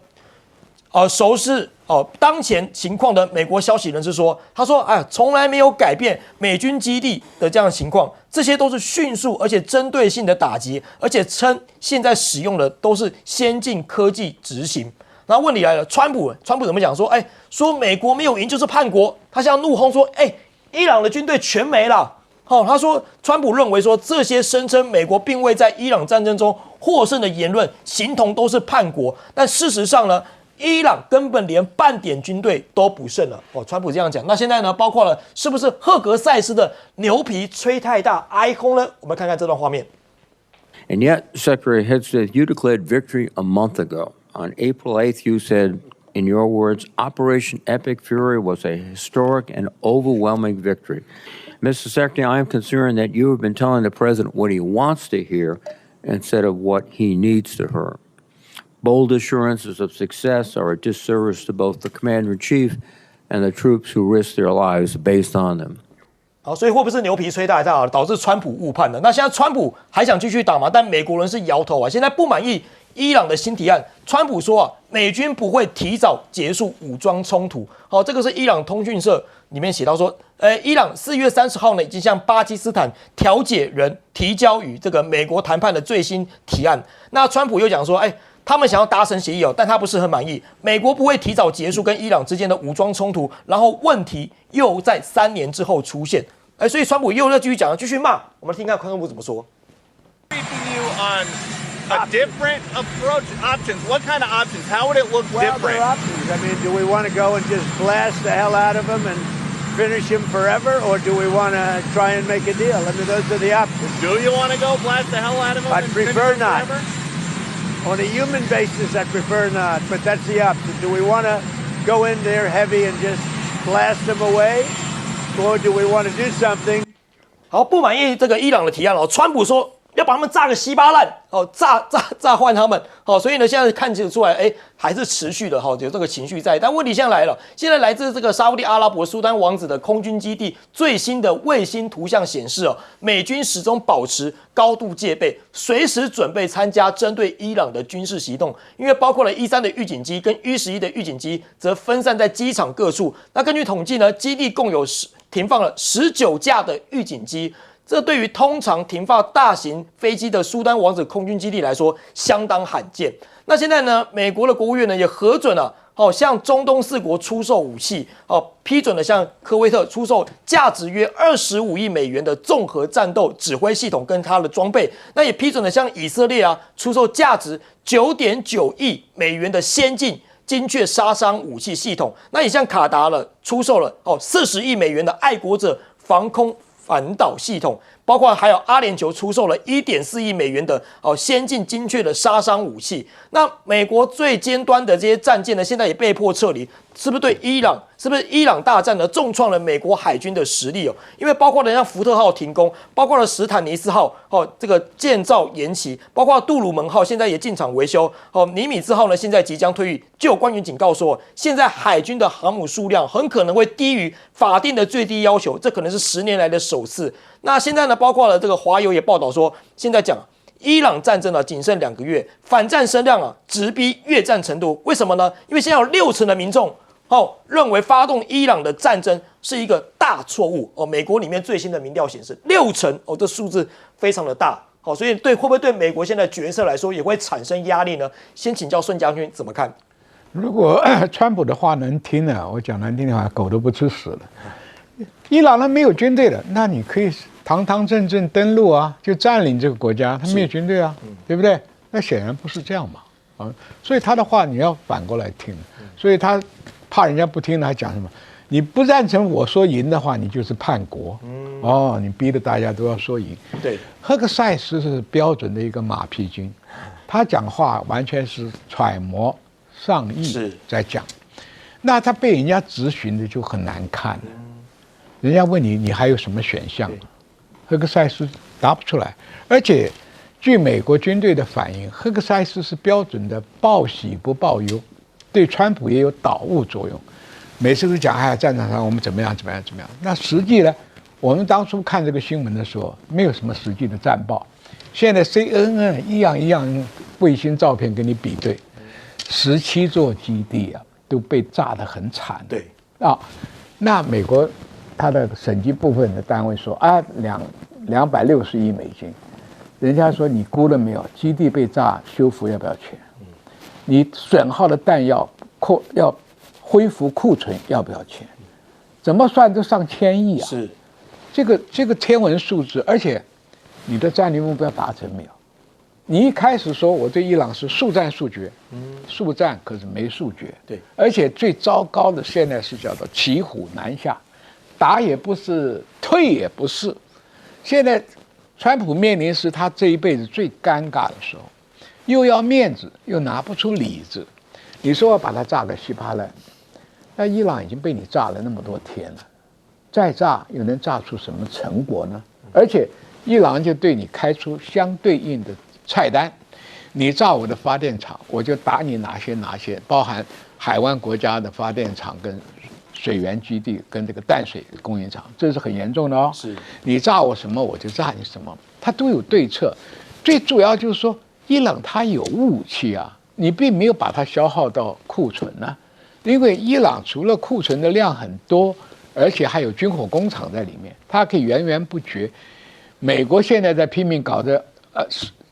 熟识当前情况的美国消息人士说，他说从来没有改变美军基地的这样的情况，这些都是迅速而且针对性的打击，而且称现在使用的都是先进科技执行。然后问题来了，川普怎么讲？说美国没有赢就是叛国，他现在怒轰说，伊朗的军队全没了。他说川普认为说这些声称美国并未在伊朗战争中获胜的言论，形同都是叛国。但事实上呢，伊朗根本连半点军队都不剩了。川普这样讲。那现在呢，包括了是不是赫格塞斯的牛皮吹太大哀轰呢？我们看看这段画面。
And yet, Secretary Hegseth, you declared victory a month ago. On April 8th, you said, in your words, Operation Epic Fury was a historic and overwhelming victory. Mr. Secretary, I am concerned that you have been telling the president what he wants to hear instead of what he needs to hear. Bold assurances of success are a disservice to both the commander-in-chief and the troops who risk their lives based on them.
好，所以会不会是牛皮吹大太导致川普误判的？那现在川普还想继续打吗？但美国人是摇头啊，现在不满意伊朗的新提案。川普说啊，美军不会提早结束武装冲突。好，这个是伊朗通讯社里面写到说，伊朗4月30号呢，已经向巴基斯坦调解人提交与这个美国谈判的最新提案。那川普又讲说，他们想要达成协议哦，但他不是很满意。美国不会提早结束跟伊朗之间的武装冲突，然后问题又在3年之后出现。所以川普又要继续讲，继续骂。我们听看川普怎么说。
A different approach options. What kind of options? How would it look different?
There are options. I mean, do we want to go and just blast the hell out of them and finish him forever, or do we want to try and make a deal? I mean, those are the options.
Do you want to go blast the hell out of him?
I'd prefer not.
Forever?
On a human basis, I prefer not, but that's the option. Do we want to go in there heavy and just blast them away, or do we want to do something?
好，不满意这个伊朗的提案哦，川普说要把他们炸个稀巴烂哦，炸坏他们哦，所以呢，现在看起出来，还是持续的哈，有这个情绪在。但问题现在来了，现在来自这个沙烏地阿拉伯苏丹王子的空军基地最新的卫星图像显示哦，美军始终保持高度戒备，随时准备参加针对伊朗的军事行动。因为包括了E3的预警机跟E11的预警机，则分散在机场各处。那根据统计呢，基地共有停放了19架的预警机。这对于通常停放大型飞机的苏丹王子空军基地来说相当罕见。那现在呢，美国的国务院呢也核准了，向中东4国出售武器，批准了向科威特出售价值约25亿美元的综合战斗指挥系统跟它的装备。那也批准了向以色列出售价值9.9亿美元的先进精确杀伤武器系统。那也向卡达出售了40亿美元的爱国者防空反导系统，包括还有阿联酋出售了1.4亿美元的先进精确的杀伤武器。那美国最尖端的这些战舰呢，现在也被迫撤离，是不是对伊朗？是不是伊朗大战呢重创了美国海军的实力哦？因为包括了像福特号停工，包括了史坦尼斯号这个建造延期，包括杜鲁门号现在也进场维修尼米兹号呢现在即将退役。就有官员警告说，现在海军的航母数量很可能会低于法定的最低要求，这可能是10年来的首次。那现在呢，包括了这个华邮也报道说，现在讲伊朗战争仅剩2个月，反战声量直逼越战程度。为什么呢？因为现在有60%的民众认为发动伊朗的战争是一个大错误美国里面最新的民调显示，60%这数字非常的大所以会不会对美国现在决策来说也会产生压力呢？先请教孙将军怎么看？
如果川普的话能听呢，我讲难听的话，狗都不吃屎了。伊朗人没有军队了，那你可以堂堂正正登陆啊，就占领这个国家，他没有军队啊，对不对？那显然不是这样嘛，所以他的话你要反过来听，所以他怕人家不听了，还讲什么？你不赞成我说赢的话，你就是叛国。你逼得大家都要说赢。
对，
赫克塞斯是标准的一个马屁精，他讲话完全是揣摩上意在讲，那他被人家质询的就很难看了。人家问你还有什么选项？赫克塞斯答不出来，而且据美国军队的反应，赫克塞斯是标准的报喜不报忧，对川普也有导误作用。每次都讲战场上我们怎么样。那实际呢，我们当初看这个新闻的时候，没有什么实际的战报。现在 CNN 一样卫星照片跟你比对，17座基地都被炸得很惨。
对
那美国它的审计部分的单位说260亿美金，人家说你估了没有？基地被炸修复要不要钱？你损耗的弹药要恢复库存要不要钱？怎么算都上1000亿啊！
是
这个天文数字，而且你的战略目标达成没有？你一开始说我对伊朗是速战速决，速战可是没速决。
对，
而且最糟糕的现在是叫做骑虎难下，打也不是，退也不是。现在川普面临是他这一辈子最尴尬的时候，又要面子，又拿不出理子。你说要把它炸个稀巴烂，那伊朗已经被你炸了那么多天了，再炸又能炸出什么成果呢？而且伊朗就对你开出相对应的菜单，你炸我的发电厂，我就打你哪些，包含海湾国家的发电厂跟水源基地跟这个淡水供应厂，这是很严重的哦。
是
你炸我什么，我就炸你什么，它都有对策。最主要就是说，伊朗它有武器啊，你并没有把它消耗到库存啊，因为伊朗除了库存的量很多，而且还有军火工厂在里面，它可以源源不绝。美国现在在拼命搞着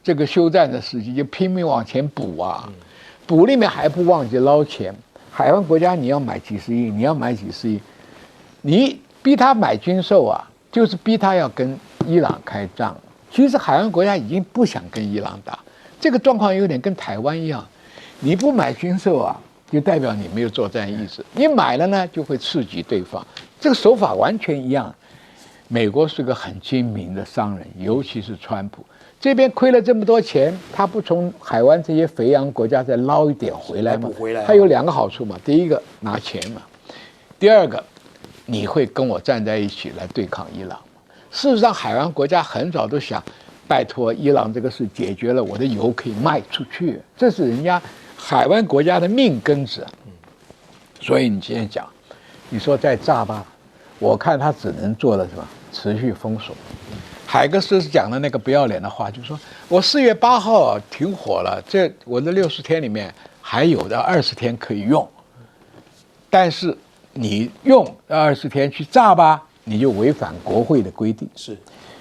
这个休战的时机，就拼命往前补啊，补里面还不忘记捞钱。海湾国家你要买几十亿，你要买几十亿，你逼他买军售啊，就是逼他要跟伊朗开仗。其实海湾国家已经不想跟伊朗打，这个状况有点跟台湾一样，你不买军售啊，就代表你没有作战意识，你买了呢就会刺激对方，这个手法完全一样。美国是个很精明的商人，尤其是川普这边亏了这么多钱，他不从海湾这些肥羊国家再捞一点回来吗？他有2个好处嘛，第一个拿钱嘛，第二个你会跟我站在一起来对抗伊朗。事实上，海湾国家很早都想，拜托伊朗这个事解决了，我的油可以卖出去，这是人家海湾国家的命根子。所以你今天讲，你说再炸吧，我看他只能做的什么？持续封锁。海格斯讲的那个不要脸的话，就是说我4月8号停火了，这我的60天里面还有的20天可以用，但是你用20天去炸吧，你就违反国会的规定。
是，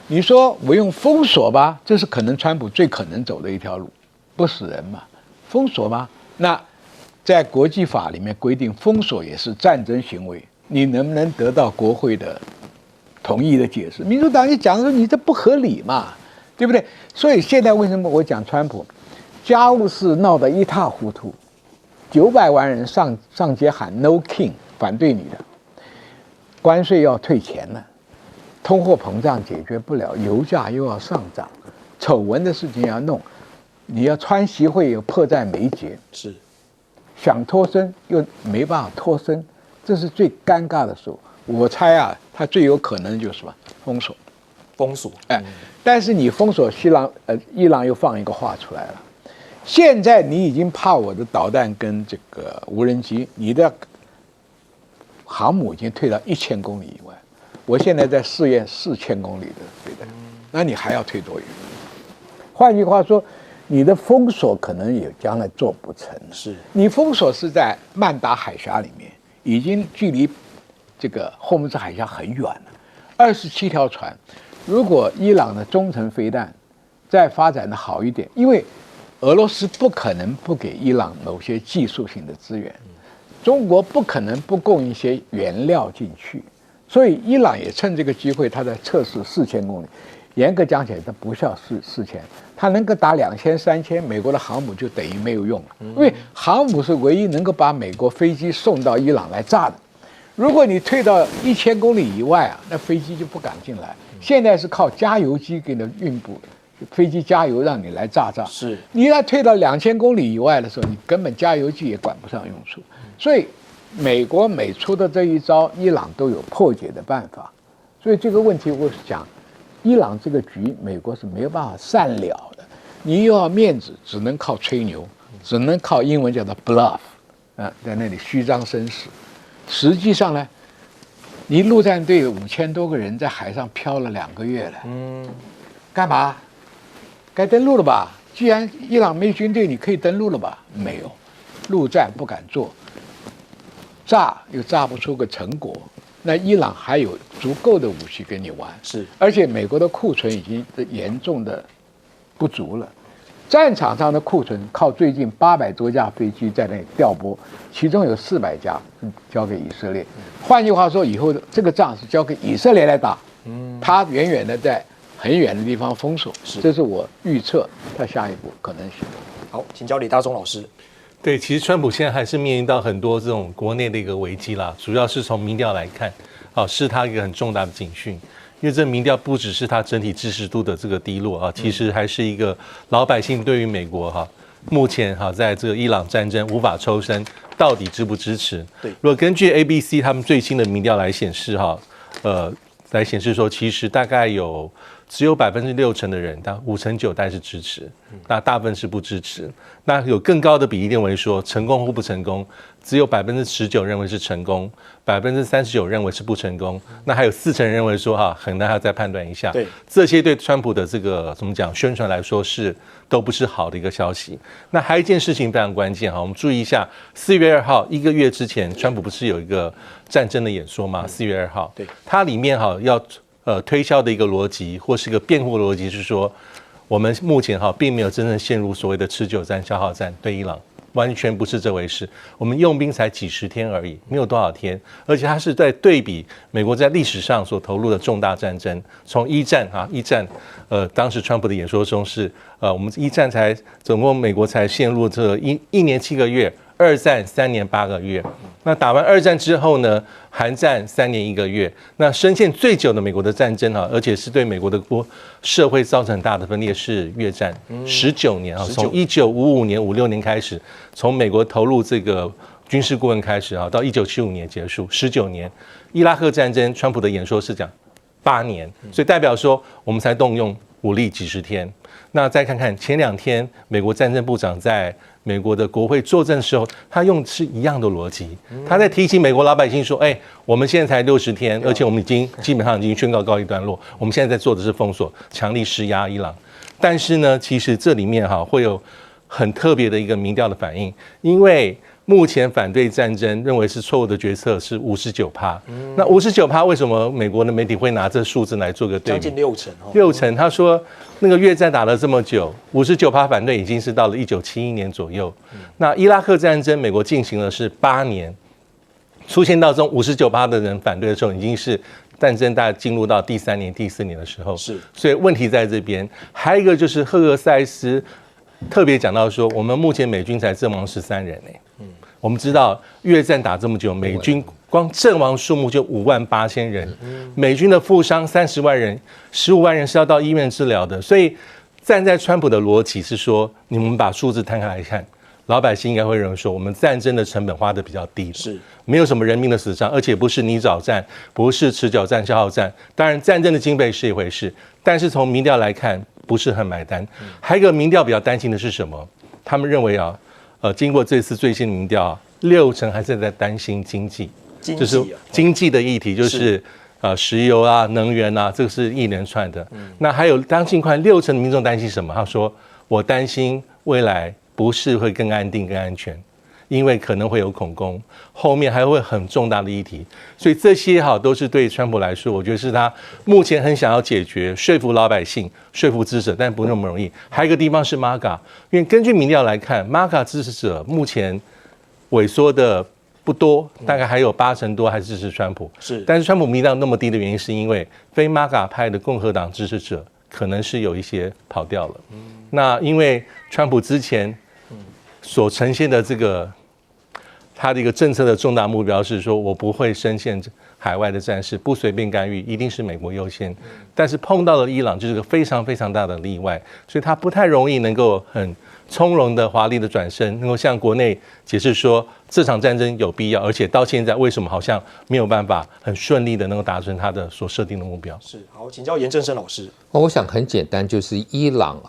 你说我用封锁吧，这是可能川普最可能走的一条路，不死人嘛？封锁吧，那在国际法里面规定，封锁也是战争行为，你能不能得到国会的同意的解释？民主党就讲说你这不合理嘛，对不对？所以现在为什么我讲川普家务事闹得一塌糊涂，900万人上街喊 No King 反对你的，关税要退钱了，通货膨胀解决不了，油价又要上涨，丑闻的事情要弄，你要川习会有迫在眉睫，
是
想脱身又没办法脱身，这是最尴尬的时候。我猜啊，他最有可能就是什么封锁，但是你封锁伊朗又放一个话出来了，现在你已经怕我的导弹跟这个无人机，你的航母已经退到1000公里以外，我现在在试验4000公里的飞弹，那你还要退多远？换句话说，你的封锁可能也将来做不成。
是
你封锁是在曼达海峡里面，已经距离这个霍姆兹海峡很远了，27条船。如果伊朗的中程飞弹再发展的好一点，因为俄罗斯不可能不给伊朗某些技术性的资源，中国不可能不供一些原料进去，所以伊朗也趁这个机会，他在测试4000公里。严格讲起来，它不需要4000，它能够打2000、3000，美国的航母就等于没有用了，因为航母是唯一能够把美国飞机送到伊朗来炸的。如果你退到1000公里以外啊，那飞机就不敢进来。现在是靠加油机给你运补，飞机加油让你来炸。
是，
你要退到2000公里以外的时候，你根本加油机也管不上用处。所以，美国每出的这一招，伊朗都有破解的办法。所以这个问题我是讲，伊朗这个局，美国是没有办法善了的。你又要面子，只能靠吹牛，只能靠英文叫做 bluff， 在那里虚张声势。实际上呢，你陆战队5000多个人在海上漂了2个月了，干嘛？该登陆了吧？既然伊朗没军队，你可以登陆了吧？没有，陆战不敢做，炸又炸不出个成果。那伊朗还有足够的武器跟你玩，
是，
而且美国的库存已经严重的不足了。战场上的库存靠最近800多架飞机在那里调拨，其中有400架交给以色列。换句话说，以后这个仗是交给以色列来打，他远远的在很远的地方封锁，这是我预测他下一步可能行动。
好，请教李大忠老师。
对，其实川普现在还是面临到很多这种国内的一个危机啦，主要是从民调来看，是他一个很重大的警讯。因为这民调不只是他整体支持度的这个低落啊，其实还是一个老百姓对于美国目前在这个伊朗战争无法抽身，到底支不支持？
对，
如果根据 ABC 他们最新的民调来显示来显示说，其实大概有只有60%的人，但59%大概是支持，那大部分是不支持。那有更高的比例认为说成功或不成功，只有19%认为是成功，39%认为是不成功。那还有40%认为说可能还要再判断一下。
对，
这些对川普的这个怎么讲宣传来说都不是好的一个消息。那还有一件事情非常关键我们注意一下，4月2号1个月之前，川普不是有一个战争的演说吗？4月2号，
对，
它里面要推销的一个逻辑或是一个辩护逻辑是说，我们目前并没有真正陷入所谓的持久战、消耗战，对伊朗完全不是这回事。我们用兵才几十天而已，没有多少天，而且它是在对比美国在历史上所投入的重大战争，从一战，当时川普的演说中是我们一战才总共美国才陷入这一年7个月。2战3年8个月，那打完2战之后呢，韩战3年1个月，那深陷最久的美国的战争而且是对美国的社会造成很大的分裂是越战，19年从1955年56年开始，从美国投入这个军事顾问开始到1975年结束19年。伊拉克战争，川普的演说是讲8年，所以代表说我们才动用武力几十天。那再看看前2天，美国战争部长在美国的国会作证的时候，他用的是一样的逻辑，他在提醒美国老百姓说：“我们现在才60天，而且我们基本上已经宣告一段落，我们现在在做的是封锁，强力施压伊朗。”但是呢，其实这里面会有很特别的一个民调的反应，因为目前反对战争认为是错误的决策是59%。那59%为什么美国的媒体会拿这数字来做个对比？
将近60%。
60%，他说那个越战打了这么久，59%反对已经是到了1971年左右。那伊拉克战争美国进行的是8年，出现到这种59%的人反对的时候，已经是战争大概进入到第3年、第4年的时候。是，所以问题在这边。还有一个就是赫尔塞斯特别讲到说，我们目前美军才阵亡13人我们知道越战打这么久，美军光阵亡数目就58000人，美军的负伤30万人，15万人是要到医院治疗的。所以站在川普的逻辑是说，你们把数字摊开来看，老百姓应该会认为说，我们战争的成本花的比较低，是没有什么人民的死伤，而且不是泥沼战，不是持久战、消耗战。当然，战争的经费是一回事，但是从民调来看，不是很买单。还有一个民调比较担心的是什么？他们认为经过这次最新的民调，60%还是在担心经济，就是经济的议题，就是石油能源这个是一连串的。那还有将近快60%的民众担心什么？他说：“我担心未来不是会更安定、更安全，因为可能会有恐攻，后面还会很重大的议题。”所以这些都是对川普来说，我觉得是他目前很想要解决、说服老百姓、说服支持者，但不那么容易。还有一个地方是 MAGA， 因为根据民调来看 ，MAGA 支持者目前萎缩的不多，大概还有80%多还支持川普。是，但是川普民调那么低的原因，是因为非 MAGA 派的共和党支持者可能是有一些跑掉了。那因为川普之前所呈现的这个他的一个政策的重大目标是说，我不会深陷海外的战事，不随便干预，一定是美国优先。但是碰到了伊朗，就是个非常非常大的例外，所以他不太容易能够很从容的、华丽的转身，能够向国内解释说这场战争有必要，而且到现在为什么好像没有办法很顺利的能够达成他的所设定的目标。
是，好，请教严正声老师。
我想很简单，就是伊朗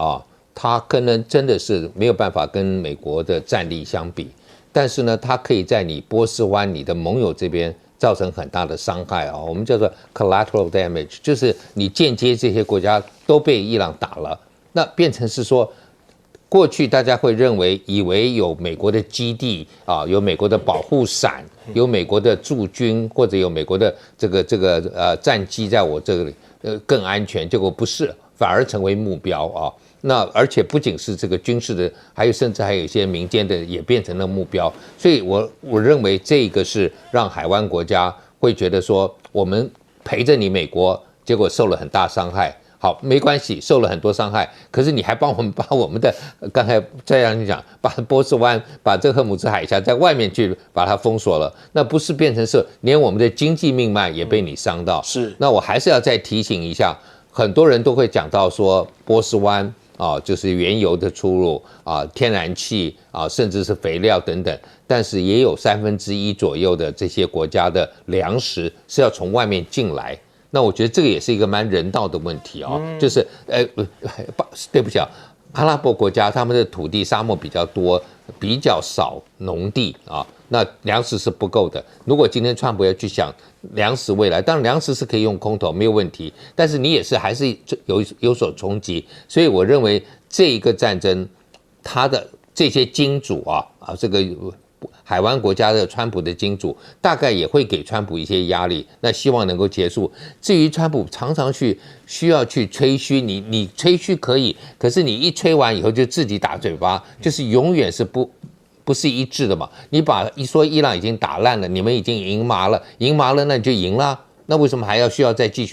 它可能真的是没有办法跟美国的战力相比，但是呢，它可以在你波斯湾、你的盟友这边造成很大的伤害我们叫做 collateral damage， 就是你间接这些国家都被伊朗打了，那变成是说，过去大家会以为有美国的基地有美国的保护伞，有美国的驻军，或者有美国的这个战机在我这里更安全，结果不是，反而成为目标那而且不仅是这个军事的，甚至还有一些民间的也变成了目标，所以我认为这个是让海湾国家会觉得说，我们陪着你美国，结果受了很大伤害。好，没关系，受了很多伤害，可是你还帮我们把我们的刚才这样讲，把波斯湾、把这个荷姆兹海峡在外面去把它封锁了，那不是变成是连我们的经济命脉也被你伤到？是，那我还是要再提醒一下，很多人都会讲到说波斯湾就是原油的出入天然气甚至是肥料等等，但是也有1/3左右的这些国家的粮食是要从外面进来。那我觉得这个也是一个蛮人道的问题啊，就是对不起啊，阿拉伯国家他们的土地沙漠比较多，比较少农地啊，那粮食是不够的。如果今天川普要去想粮食未来，当然粮食是可以用空投没有问题，但是你也是还是有所冲击，所以我认为这一个战争，它的这些金主这个海湾国家的川普的金主大概也会给川普一些压力，那希望能够结束。至于川普常常需要去吹嘘，你吹嘘可以，可是你一吹完以后就自己打嘴巴，就是永远是不是一致的嘛。你一说伊朗已经打烂了，你们已经赢麻了，那你就赢了，那为什么还需要再继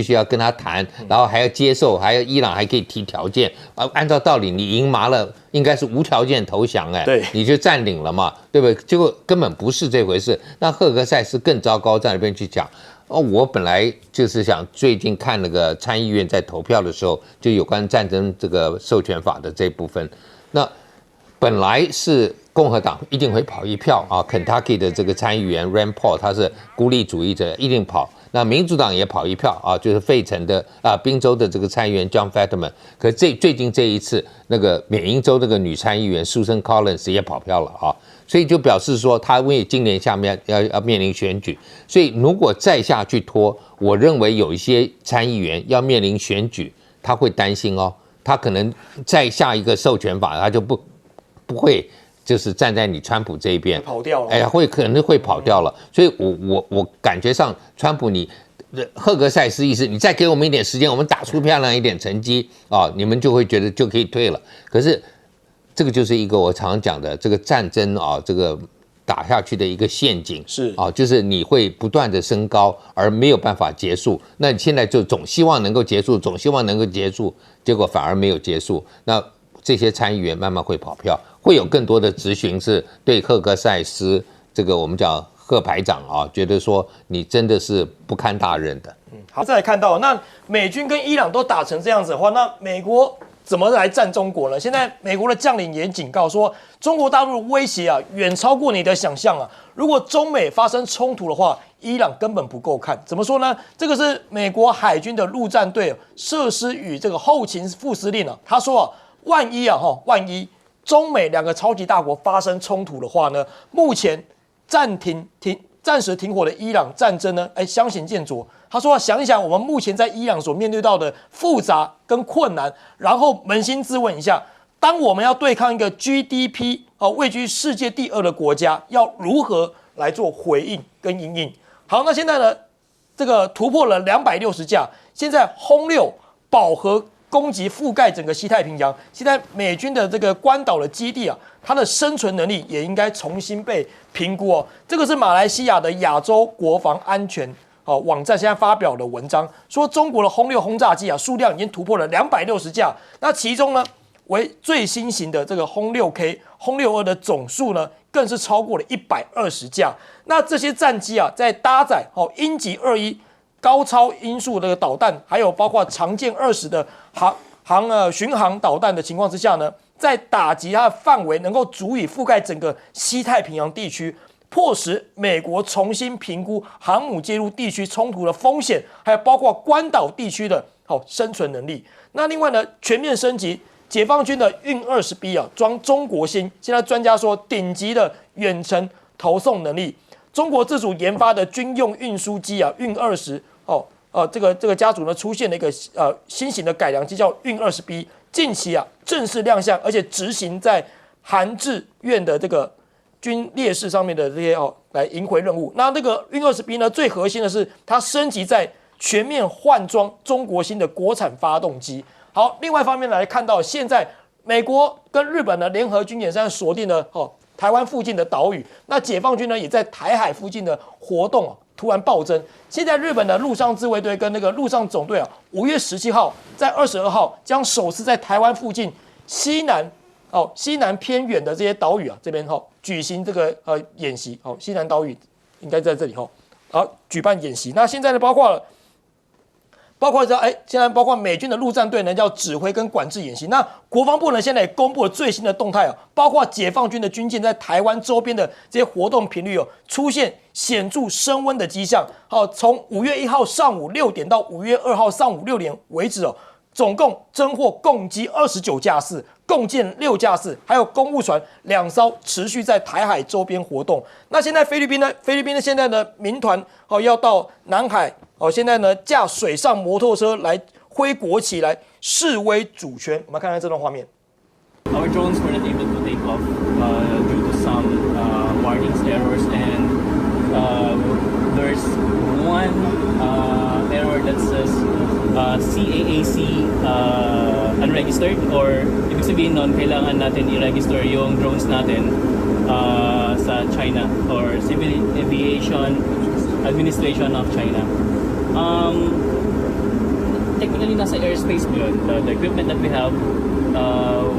续要跟他谈，然后还要接受，伊朗还可以提条件按照道理你赢麻了，应该是无条件投降
对，
你就占领了嘛，对不对？结果根本不是这回事。那赫格塞斯更糟糕，在那边去讲我本来就是想最近看那个参议院在投票的时候，就有关战争这个授权法的这部分，那本来是共和党一定会跑一票Kentucky 的这个参议员 Rand Paul 他是孤立主义者，一定跑。那民主党也跑一票就是费城的宾州的这个参议员 John Fetterman， 可最近这一次那个缅因州这个女参议员 Susan Collins 也跑票了所以就表示说他因为今年下面要面临选举，所以如果再下去拖，我认为有一些参议员要面临选举，他会担心他可能再下一个授权法，他就不会就是站在你川普这一边，
跑掉了，
可能会跑掉了。所以我感觉上，川普你赫格塞斯意思，你再给我们一点时间，我们打出漂亮一点成绩你们就会觉得就可以退了。可是这个就是一个我常讲的这个战争这个打下去的一个陷阱，
是
就是你会不断的升高，而没有办法结束。那你现在就总希望能够结束，结果反而没有结束。那这些参议员慢慢会跑票，会有更多的质询是对赫格塞斯这个我们讲贺排长觉得说你真的是不堪大任的。
好，再来看到那美军跟伊朗都打成这样子的话，那美国怎么来战中国呢？现在美国的将领也警告说，中国大陆的威胁远超过你的想象如果中美发生冲突的话，伊朗根本不够看。怎么说呢？这个是美国海军的陆战队设施与这个后勤副司令他说万一中美两个超级大国发生冲突的话呢，目前暂时停火的伊朗战争呢，相形见绌。他说想一想我们目前在伊朗所面对到的复杂跟困难，然后扪心自问一下，当我们要对抗一个 GDP 位居世界第2的国家，要如何来做回应跟因应？好，那现在呢，这个突破了260架，现在轰6饱和攻击覆盖整个西太平洋，现在美军的这个关岛的基地它的生存能力也应该重新被评估这个是马来西亚的亚洲国防安全网站现在发表的文章，说中国的轰6轰炸机数量已经突破了260架，那其中呢为最新型的这个轰6K、轰6-2的总数呢，更是超过了120架。那这些战机在搭载鹰击21高超音速的导弹，还有包括长剑20的巡航导弹的情况之下呢，在打击它的范围能够足以覆盖整个西太平洋地区，迫使美国重新评估航母介入地区冲突的风险，还有包括关岛地区的生存能力。那另外呢，全面升级解放军的运20B装中国芯，现在专家说顶级的远程投送能力。中国自主研发的军用运输机运20这个家族呢出现了一个新型的改良机叫运20B，近期正式亮相，而且执行在韩志愿的这个军烈士上面的这些来迎回任务。那这个运20B呢，最核心的是它升级在全面换装中国芯的国产发动机。好，另外一方面来看到，现在美国跟日本的联合军演现在锁定了台湾附近的岛屿，那解放军呢也在台海附近的活动突然暴增。现在日本的陆上自卫队跟那个陆上总队5月17号在22号将首次在台湾附近西南偏远的这些岛屿这边举行这个演习。西南岛屿应该在这里举办演习。那现在呢，包括了包括现在包括美军的陆战队呢，叫指挥跟管制演习。那国防部呢，现在也公布了最新的动态包括解放军的军舰在台湾周边的这些活动频率出现显著升温的迹象。从5月1号上午6点到5月2号上午6点为止总共侦获共机29架次，共建6架次，还有公务船2艘持续在台海周边活动。那现在菲律宾呢？现在的民团要到南海现在呢驾水上摩托车来挥国旗来示威主权。我们看看这段画面。
Our drones were not able to take off due to some warnings errors, and there's one error that says CAAC unregistered, or ibig sabihin nun, kailangan natin i-register yung drones natin sa China or Civil Aviation Administration of China. Technically, nasa airspace mo yun. The equipment that we have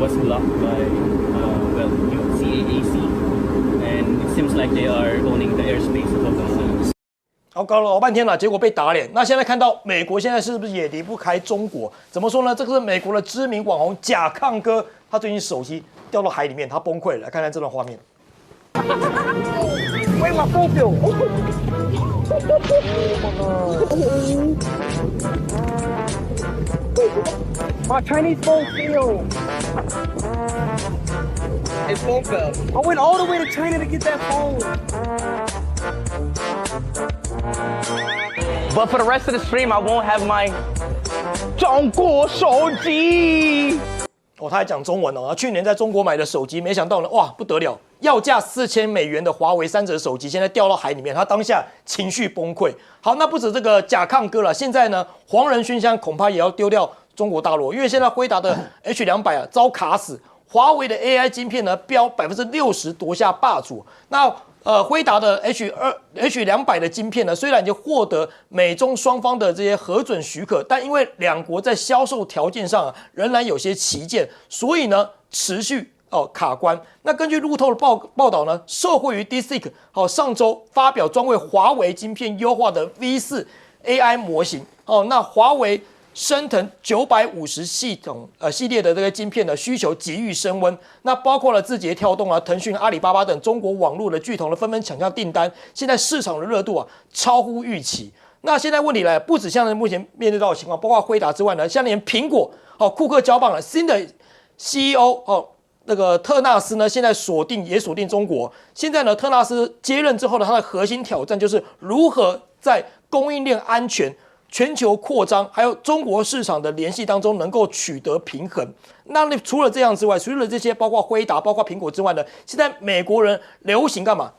was blocked by CAAC, and it seems like they are owning the airspace of the
搞了老半天了，结果被打脸。那现在看到美国现在是不是也离不开中国？怎么说呢？这个是美国的知名网红甲亢哥，他最近手机掉到海里面，他崩溃了。来看看这段画面。喂，我狗狗。My Chinese phone fell. His phone fell. I went all the way to China to get that phone.
But for the rest of the stream, I won't have my 中国手机。
他还讲中文他去年在中国买的手机，没想到呢，哇，不得了，要价$4000的华为3折手机，现在掉到海里面，他当下情绪崩溃。好，那不止这个甲亢哥了，现在呢，黄仁勋恐怕也要丢掉中国大陆，因为现在辉达的 H200遭卡死，华为的 AI 晶片呢飙60%夺下霸主。那辉达的 H200的晶片呢，虽然已经获得美中双方的这些核准许可，但因为两国在销售条件上仍然有些歧见，所以呢持续卡关。那根据路透的报道呢，受惠于 DeepSeek 上周发表专为华为晶片优化的 V4 AI 模型那华为升腾950系列的这个晶片的需求急剧升温，那包括了字节跳动腾讯、阿里巴巴等中国网络的巨头纷纷抢下订单，现在市场的热度超乎预期。那现在问题来了，不止像目前面对到的情况，包括辉达之外呢，像连苹果库克交棒了新的 CEO 那个特纳斯呢，现在锁定中国。现在呢，特纳斯接任之后呢，他的核心挑战就是如何在供应链安全、全球扩张还有中国市场的联系当中能够取得平衡。那除了这样之外，除了这些包括辉达、包括苹果之外呢，现在美国人流行干嘛？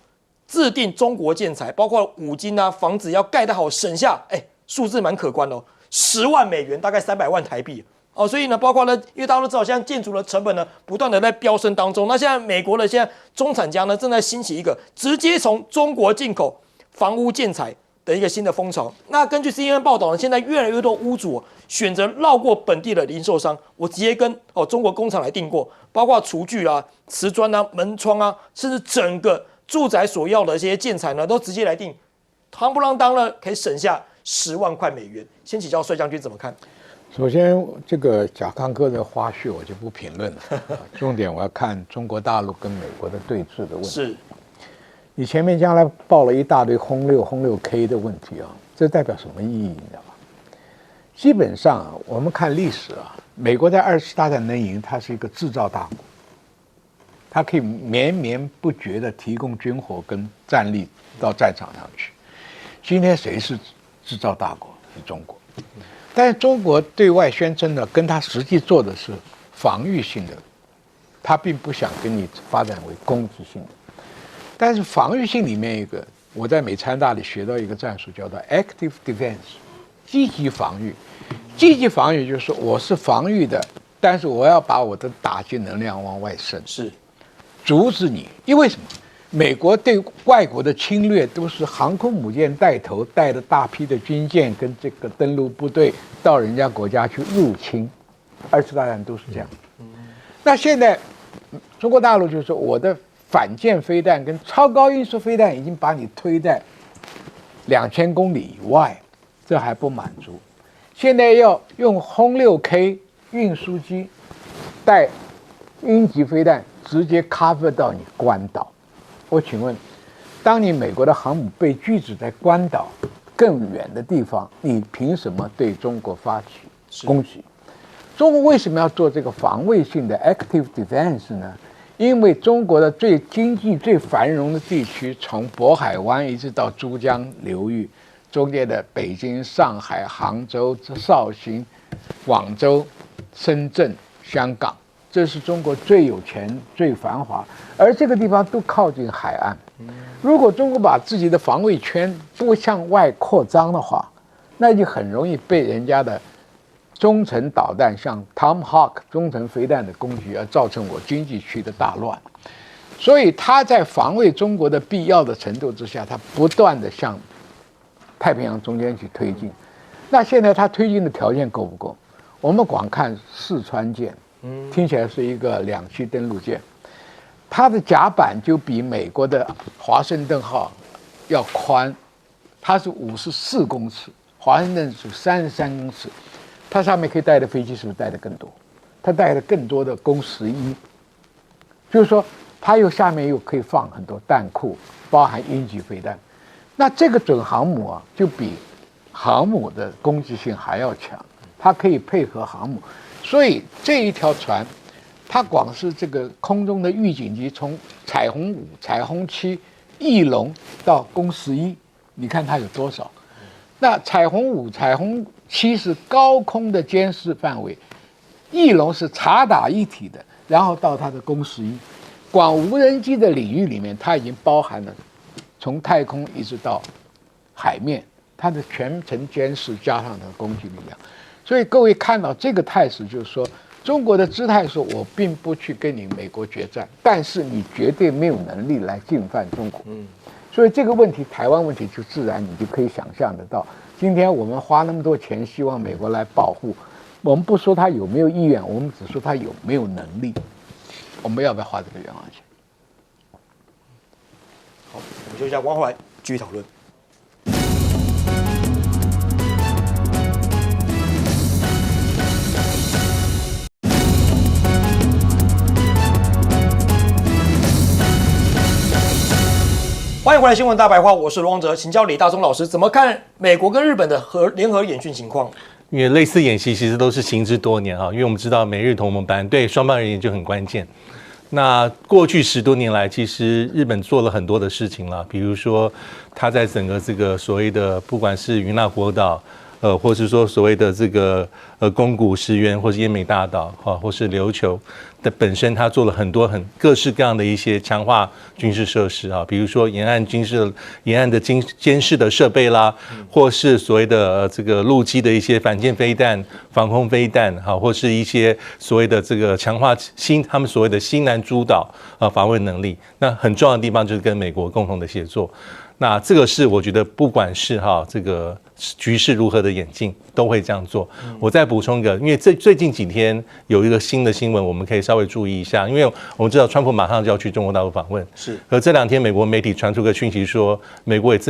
制定中国建材，包括五金房子要盖得好，省下数字蛮可观的$10万，大概300万台币。所以呢，包括呢，因为大家都知道，现在建筑的成本呢，不断的在飙升当中。那现在美国的现在中产家呢，正在兴起一个直接从中国进口房屋建材的一个新的风潮。那根据 CNN 报道呢，现在越来越多屋主选择绕过本地的零售商，我直接跟中国工厂来订购，包括厨具瓷砖门窗甚至整个住宅所要的这些建材呢，都直接来订，夯不啷当呢，可以省下$10万。先请教帅将军怎么看？
首先，这个甲亢哥的花絮我就不评论了，重点我要看中国大陆跟美国的对峙的问题。
是，
你前面将来报了一大堆轰六 K 的问题这代表什么意义？你知道吗？基本上我们看历史美国在2次大战能赢，它是一个制造大国，它可以绵绵不绝地提供军火跟战力到战场上去。今天谁是制造大国？是中国。但是中国对外宣称呢，跟他实际做的是防御性的，他并不想跟你发展为攻击性的。但是防御性里面我在美参大里学到一个战术，叫做 active defense， 积极防御。积极防御就是我是防御的，但是我要把我的打击能量往外伸，
是
阻止你。因为什么？美国对外国的侵略都是航空母舰带头，带着大批的军舰跟这个登陆部队到人家国家去入侵。2次大战都是这样。那现在中国大陆就是说，我的反舰飞弹跟超高音速飞弹已经把你推在2000公里以外，这还不满足。现在要用轰6K 运输机带鹰击飞弹直接 cover 到你关岛。我请问，当你美国的航母被拒止在关岛更远的地方，你凭什么对中国发起攻击？中国为什么要做这个防卫性的 active defense 呢？因为中国的经济最繁荣的地区，从渤海湾一直到珠江流域，中间的北京、上海、杭州、绍兴、广州、深圳、香港，这是中国最有钱、最繁华，而这个地方都靠近海岸。如果中国把自己的防卫圈不向外扩张的话，那就很容易被人家的中程导弹，像 Tomahawk 中程飞弹的攻击，而造成我经济区的大乱。所以他在防卫中国的必要的程度之下，他不断的向太平洋中间去推进。那现在他推进的条件够不够？我们光看四川舰，听起来是一个2栖登陆舰，它的甲板就比美国的华盛顿号要宽，它是54公尺，华盛顿是33公尺。它上面可以带的飞机是不是带的更多？它带的更多的攻11，就是说它下面又可以放很多弹库，包含鹰击飞弹。那这个准航母啊，就比航母的攻击性还要强，它可以配合航母。所以这一条船，它光是这个空中的预警机，从彩虹5、彩虹7、翼龙到攻11，你看它有多少？那彩虹5、彩虹7是高空的监视范围，翼龙是察打一体的，然后到它的攻11，光无人机的领域里面，它已经包含了从太空一直到海面，它的全程监视加上它的攻击力量。所以各位看到这个态势，就是说中国的姿态说，我并不去跟你美国决战，但是你绝对没有能力来进犯中国。所以这个问题，台湾问题就自然你就可以想象得到。今天我们花那么多钱，希望美国来保护，我们不说他有没有意愿，我们只说他有没有能力。我们要不要花这个冤枉钱？
好，我们休息一下，回来继续讨论。欢迎回来，新闻大白话，我是罗王哲，请教李大忠老师怎么看美国跟日本的联合演训情况？
因为类似演习其实都是行之多年啊，因为我们知道美日同盟班对双方而言就很关键。那过去10多年来，其实日本做了很多的事情了，比如说他在整个这个所谓的不管是云纳国岛，或是说所谓的这个宫古石垣，或是奄美大岛，或是琉球的本身，他做了很多各式各样的一些强化军事设施啊，比如说沿岸的监视的设备啦，或是所谓的这个陆基的一些反舰飞弹、防空飞弹，或是一些所谓的这个强化他们所谓的西南诸岛防卫能力。那很重要的地方就是跟美国共同的协作。那这个是我觉得不管是这个局势如何的演进，都会这样做。我再补充一个，因为最近几天有一个新的新闻，我们可以稍微注意一下，因为我们知道川普马上就要去中国大陆访问，
是。
而这2天美国媒体传出个讯息说，美国也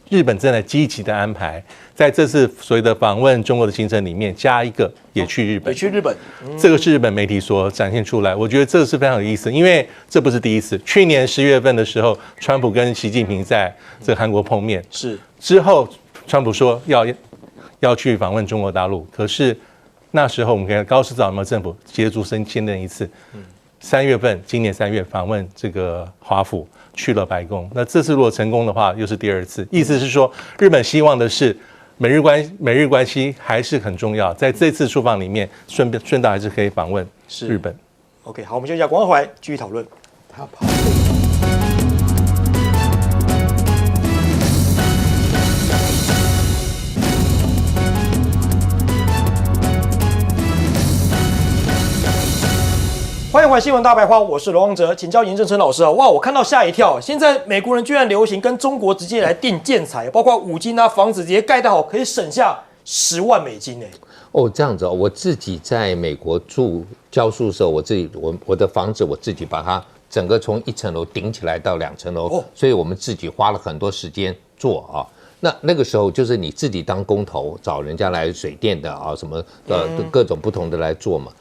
日本正在积极的安排，在这次所谓的访问中国的行程里面加一个也去日本，这个是日本媒体所展现出来，我觉得这个是非常有意思，因为这不是第一次。去年10月份的时候，川普跟习近平在这个韩国碰面，
是
之后川普说要去访问中国大陆，可是那时候我们看高市早苗政府接触先任一次，3月份今年3月访问这个华府，去了白宫。那这次如果成功的话，又是第2次，意思是说日本希望的是美日关系还是很重要，在这次出访里面顺道还是可以访问日本。
OK， 好，我们休息一下，广告回来继续讨论。
他跑。
欢迎回来新闻大白话，我是罗王哲，请教严正成老师啊！哇，我看到吓一跳，现在美国人居然流行跟中国直接来订建材，包括5金啊，房子直接盖得好，可以省下10万美金呢。
哦，这样子哦，我自己在美国教书的时候，我的房子我自己把它整个从1层楼顶起来到2层楼，所以我们自己花了很多时间做啊。那个时候就是你自己当工头，找人家来水电的啊，什么各种不同的来做嘛。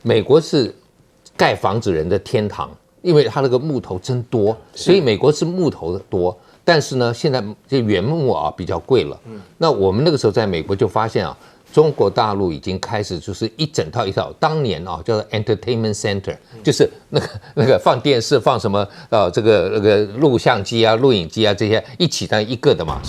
美国是盖房子人的天堂，因为它那个木头真多，所以美国是木头的多。但是呢，现在这原木啊比较贵了。那我们那个时候在美国就发现啊，中国大陆已经开始就是一整套，当年啊叫做 entertainment center， 就是那个放电视放什么这个录像机啊、录影机啊这些一起的一个的嘛。